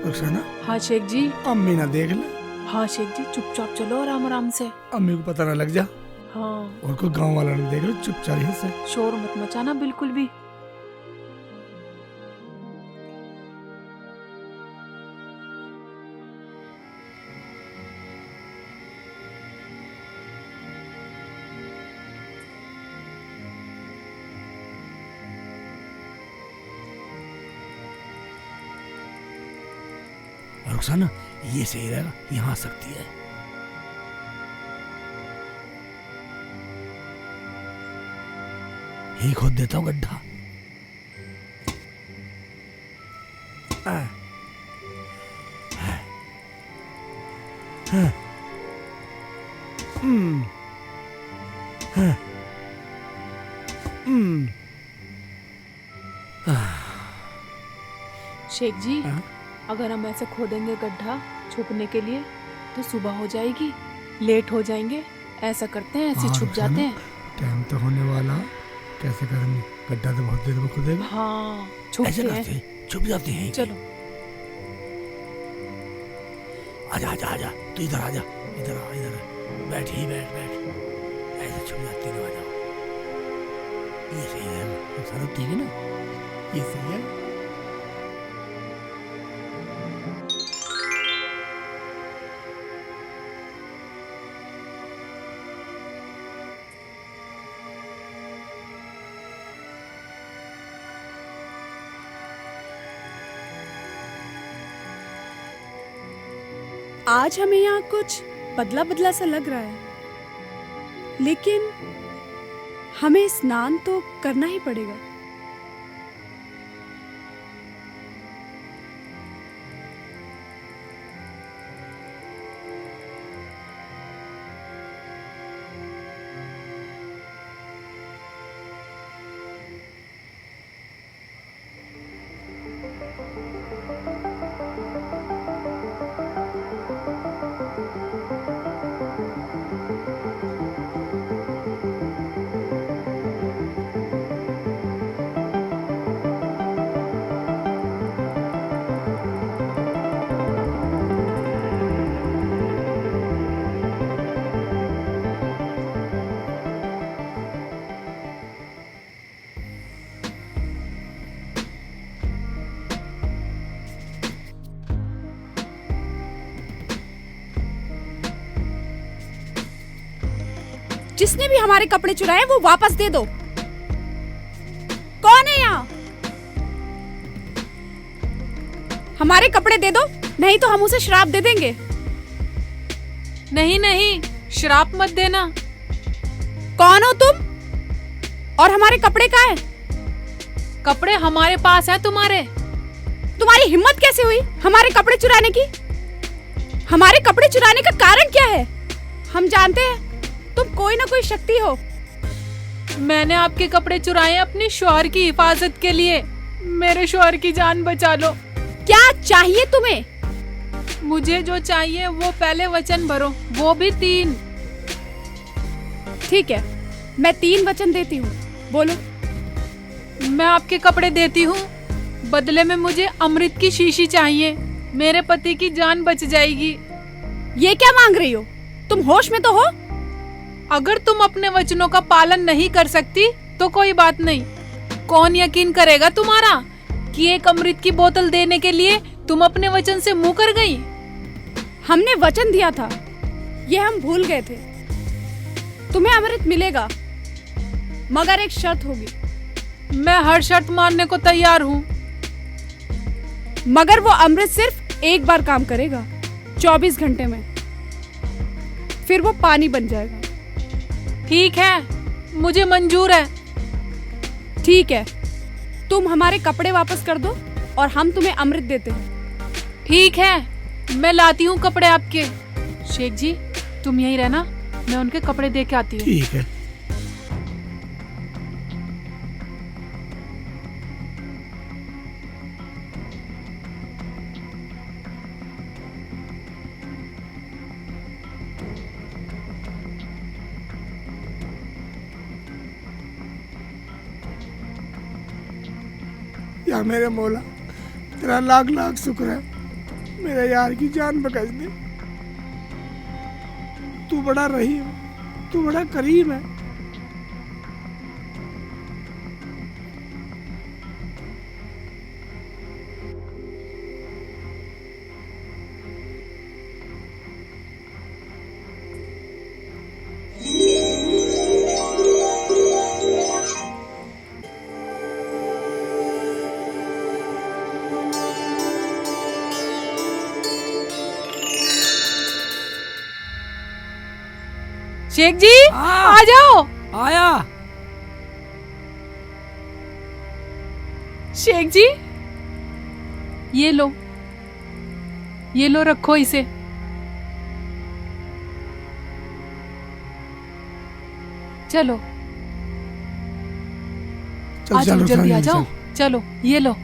रुखसाना। हाँ शेख जी। अम्मी ना देख ले। हाँ शेख जी, चुपचाप चलो, आराम आराम से। अम्मी को पता ना लग जा। हाँ। और कोई गांव वाला ना देख लो, चुपचाप यहीं से। शोर मत मचाना बिल्कुल भी। रुखसाना, ये सही रहेगा, यहाँ आ सकती है। ही खोद देता हूँ गड्ढा। शेख जी, अगर हम ऐसे खोदेंगे गड्ढा छुपने के लिए तो सुबह हो जाएगी, लेट हो जाएंगे। ऐसा करते हैं, ऐसे छुप जाते हैं। टाइम तो होने वाला, कैसे करेंगे? गड्ढा तो बहुत देर में खोदेगा। हाँ, छुपते हैं। छुप जाते हैं। चलो। आजा आजा आजा, तू इधर आजा, इधर आ, इधर बैठ ही बैठ बैठ। ऐसे छुप जाते हैं, आ जाओ। ये सही है, सारा ठीक है ना? ये सही है। आज हमें यहाँ कुछ बदला बदला सा लग रहा है, लेकिन हमें स्नान तो करना ही पड़ेगा। जिसने भी हमारे कपड़े चुराए वो वापस दे दो। कौन है यहाँ? हमारे कपड़े दे दो, नहीं तो हम उसे श्राप दे देंगे। नहीं नहीं, श्राप मत देना। कौन हो तुम? और हमारे कपड़े कहाँ है? कपड़े हमारे पास है। तुम्हारी हिम्मत कैसे हुई हमारे कपड़े चुराने की? हमारे कपड़े चुराने का कारण क्या है? हम जानते हैं तुम कोई ना कोई शक्ति हो। मैंने आपके कपड़े चुराए अपने शौहर की हिफाजत के लिए। मेरे शौहर की जान बचा लो। क्या चाहिए तुम्हें? मुझे जो चाहिए वो पहले वचन भरो, वो भी 3। ठीक है, मैं 3 वचन देती हूँ, बोलो। मैं आपके कपड़े देती हूँ, बदले में मुझे अमृत की शीशी चाहिए। मेरे पति की जान बच जाएगी। ये क्या मांग रही हो? तुम होश में तो हो? अगर तुम अपने वचनों का पालन नहीं कर सकती तो कोई बात नहीं। कौन यकीन करेगा तुम्हारा कि एक अमृत की बोतल देने के लिए तुम अपने वचन से मुंह कर गई? हमने वचन दिया था, ये हम भूल गए थे। तुम्हें अमृत मिलेगा, मगर एक शर्त होगी। मैं हर शर्त मानने को तैयार हूँ, मगर वो अमृत सिर्फ एक बार काम करेगा, 24 घंटे में। फिर वो पानी बन जाएगा। ठीक है, मुझे मंजूर है। ठीक है, तुम हमारे कपड़े वापस कर दो और हम तुम्हें अमृत देते हैं। ठीक है, मैं लाती हूँ कपड़े आपके। शेख जी, तुम यहीं रहना, मैं उनके कपड़े दे के आती हूँ। ठीक है। या मेरे मौला, तेरा लाख लाख शुक्र है, मेरे यार की जान बख्श दे। तू बड़ा रहीम, तू बड़ा करीम है। शेख जी, आ जाओ। आया। शेख जी, ये लो, रखो इसे। चलो आ जाओ, जल्दी आ जाओ। चलो, ये लो।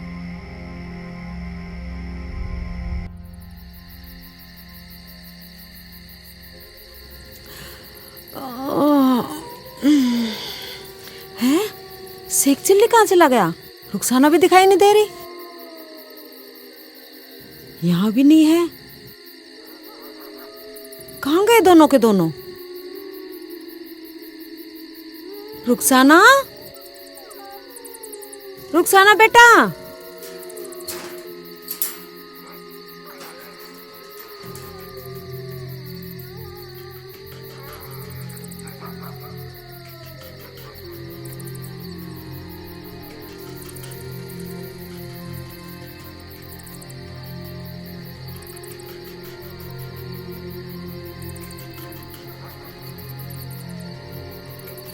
हैं? शेख चिल्ली कहाँ चला गया? रुखसाना भी दिखाई नहीं दे रही, यहाँ भी नहीं है। कहाँ गए दोनों के दोनों? रुखसाना, रुखसाना बेटा।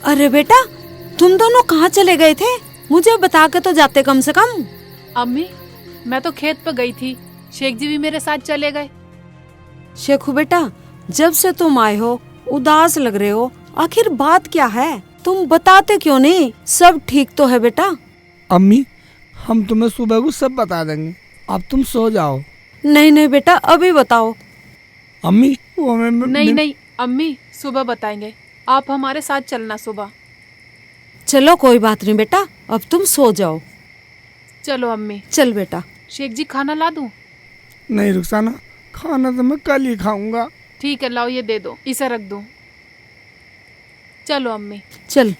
अरे बेटा, तुम दोनों कहाँ चले गए थे? मुझे बता के तो जाते कम से कम। अम्मी, मैं तो खेत पर गई थी, शेख जी भी मेरे साथ चले गए। शेखू बेटा, जब से तुम आए हो उदास लग रहे हो, आखिर बात क्या है? तुम बताते क्यों नहीं? सब ठीक तो है बेटा? अम्मी, हम तुम्हें सुबह को सब बता देंगे, अब तुम सो जाओ। नहीं नहीं बेटा, अभी बताओ। अम्मी, वो नहीं अम्मी, सुबह बताएंगे। आप हमारे साथ चलना सुबह। चलो कोई बात नहीं बेटा, अब तुम सो जाओ। चलो अम्मी। चल बेटा। शेख जी, खाना ला दूं? नहीं रुखसाना, खाना तो मैं कल ही खाऊंगा। ठीक है, लाओ ये दे दो, इसे रख दूं। चलो अम्मी। चल।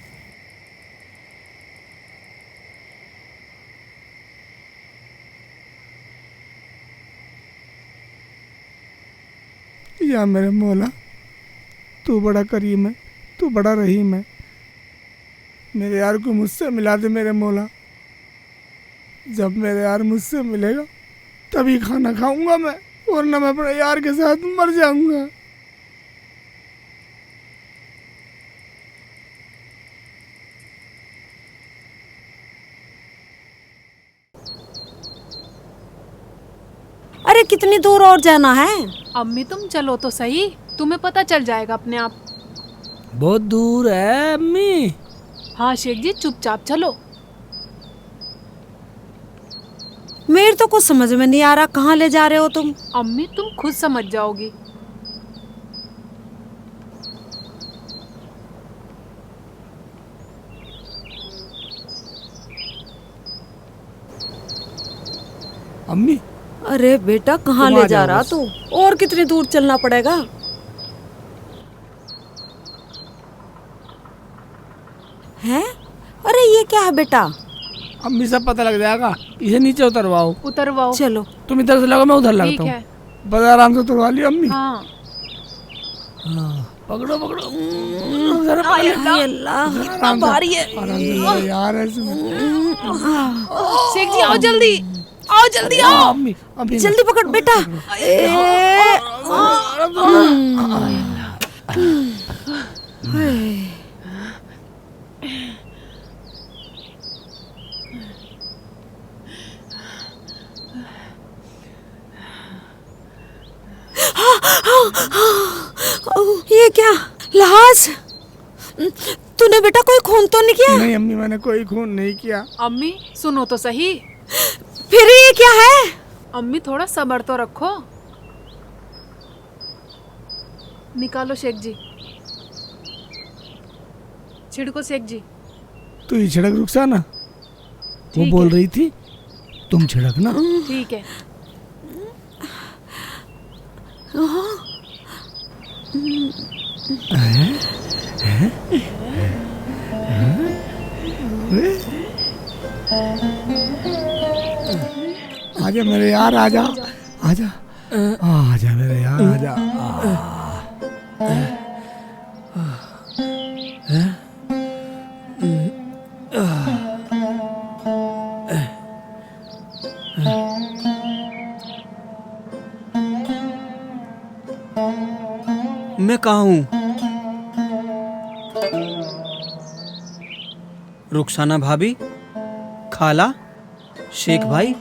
या मेरे मौला, तू बड़ा करीम है, तू बड़ा रहीम है। मेरे यार को मुझसे मिला दे मेरे मौला। जब मेरे यार मुझसे मिलेगा तभी खाना खाऊंगा मैं, वरना मैं अपने यार के साथ मर जाऊंगा। अरे कितनी दूर और जाना है? अम्मी तुम चलो तो सही, तुम्हें पता चल जाएगा अपने आप। बहुत दूर है अम्मी। हाँ शेख जी चुपचाप चलो। मेरे तो कुछ समझ में नहीं आ रहा, कहाँ ले जा रहे हो तुम? अम्मी तुम खुद समझ जाओगी। अम्मी अरे बेटा कहाँ ले जा रहा तू? और कितनी दूर चलना पड़ेगा? हैं? अरे ये क्या है बेटा? अम्मी सब पता लग जाएगा, इसे नीचे उतरवाओ। उतरवाओ। चलो तुम इधर से लगो, मैं उधर लगता हूँ। बड़ा आराम से उतरवा लियो अम्मी। हाँ। पकड़ो पकड़ो। अल्लाह भारी है यार। शेख जी आओ जल्दी, आओ जल्दी आओ। अम्मी अम्मी जल्दी पकड़ बेटा। ये क्या लाश? तूने बेटा कोई खून तो नहीं किया? नहीं अम्मी मैंने कोई खून नहीं किया। अम्मी सुनो तो सही। फिर ये क्या है? अम्मी थोड़ा सब्र तो रखो। निकालो शेख जी, छिड़को शेख जी। तू ही छिड़क रुखसाना, वो बोल रही थी तुम छिड़क ना। ठीक है। आजा मेरे यार, आजा आजा आजा मेरे यार, आजा। मैं कहाँ हूँ? रुखसाना भाभी, खाला, शेख भाई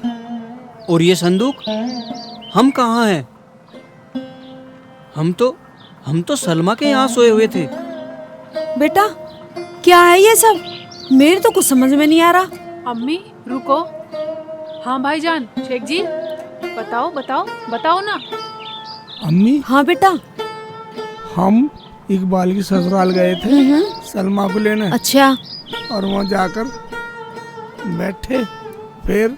और ये संदूक, हम कहाँ हैं? हम तो सलमा के यहाँ सोए हुए थे। बेटा क्या है ये सब? मेरे तो कुछ समझ में नहीं आ रहा। अम्मी रुको। हाँ भाईजान, शेख जी बताओ बताओ बताओ ना। अम्मी हाँ बेटा। हम इकबाल की ससुराल गए थे सलमा को लेने। अच्छा। और वहाँ जाकर बैठे, फिर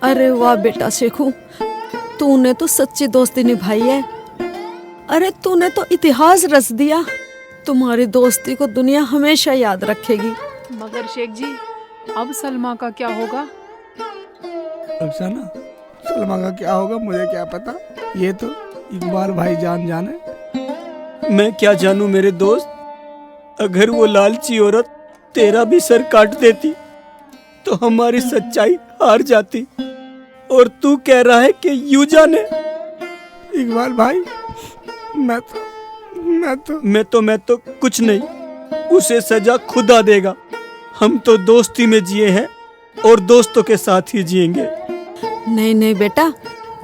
अरे वाह बेटा शेखू, तूने तो सच्ची दोस्ती निभाई है। अरे तूने तो इतिहास रच दिया। तुम्हारी दोस्ती को दुनिया हमेशा याद रखेगी। मगर शेख जी अब सलमा का क्या होगा? रुखसाना, सलमा का क्या होगा मुझे क्या पता, ये तो इकबाल भाई जाने। मैं क्या जानूं मेरे दोस्त, अगर वो लालची औरत तेरा भी सर काट देती तो हमारी सच्चाई हार जाती। और तू कह रहा है कि यूं जाने। इकबाल भाई मैं तो कुछ नहीं, उसे सजा खुदा देगा। हम तो दोस्ती में जिए हैं और दोस्तों के साथ ही जिएंगे। नहीं नहीं बेटा,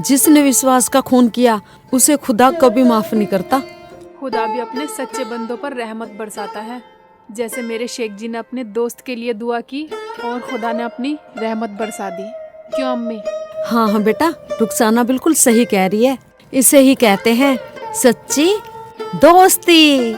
जिसने विश्वास का खून किया उसे खुदा कभी माफ नहीं करता। खुदा भी अपने सच्चे बंदों पर रहमत बरसाता है, जैसे मेरे शेख जी ने अपने दोस्त के लिए दुआ की और खुदा ने अपनी रहमत बरसा दी। क्यों अम्मी? हाँ हाँ बेटा, रुखसाना बिल्कुल सही कह रही है। इसे ही कहते हैं सच्ची दोस्ती।